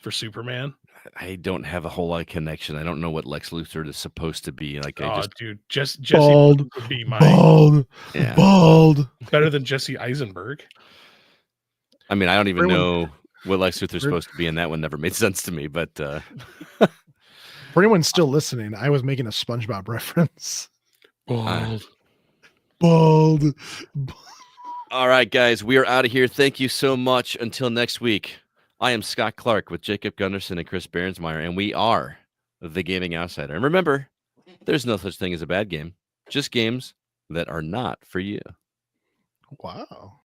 for Superman? I don't have a whole lot of connection. I don't know what Lex Luthor is supposed to be. Like, dude, Jesse bald, would be my bald. Better than Jesse Eisenberg. I mean, I don't even know what Lex Luthor's supposed to be, and that one never made sense to me. But for anyone still listening, I was making a SpongeBob reference. Bald. All right, guys, we are out of here. Thank you so much. Until next week. I am Scott Clark with Jacob Gunderson and Chris Behrensmeyer, and we are the Gaming Outsider. And remember, there's no such thing as a bad game, just games that are not for you. Wow.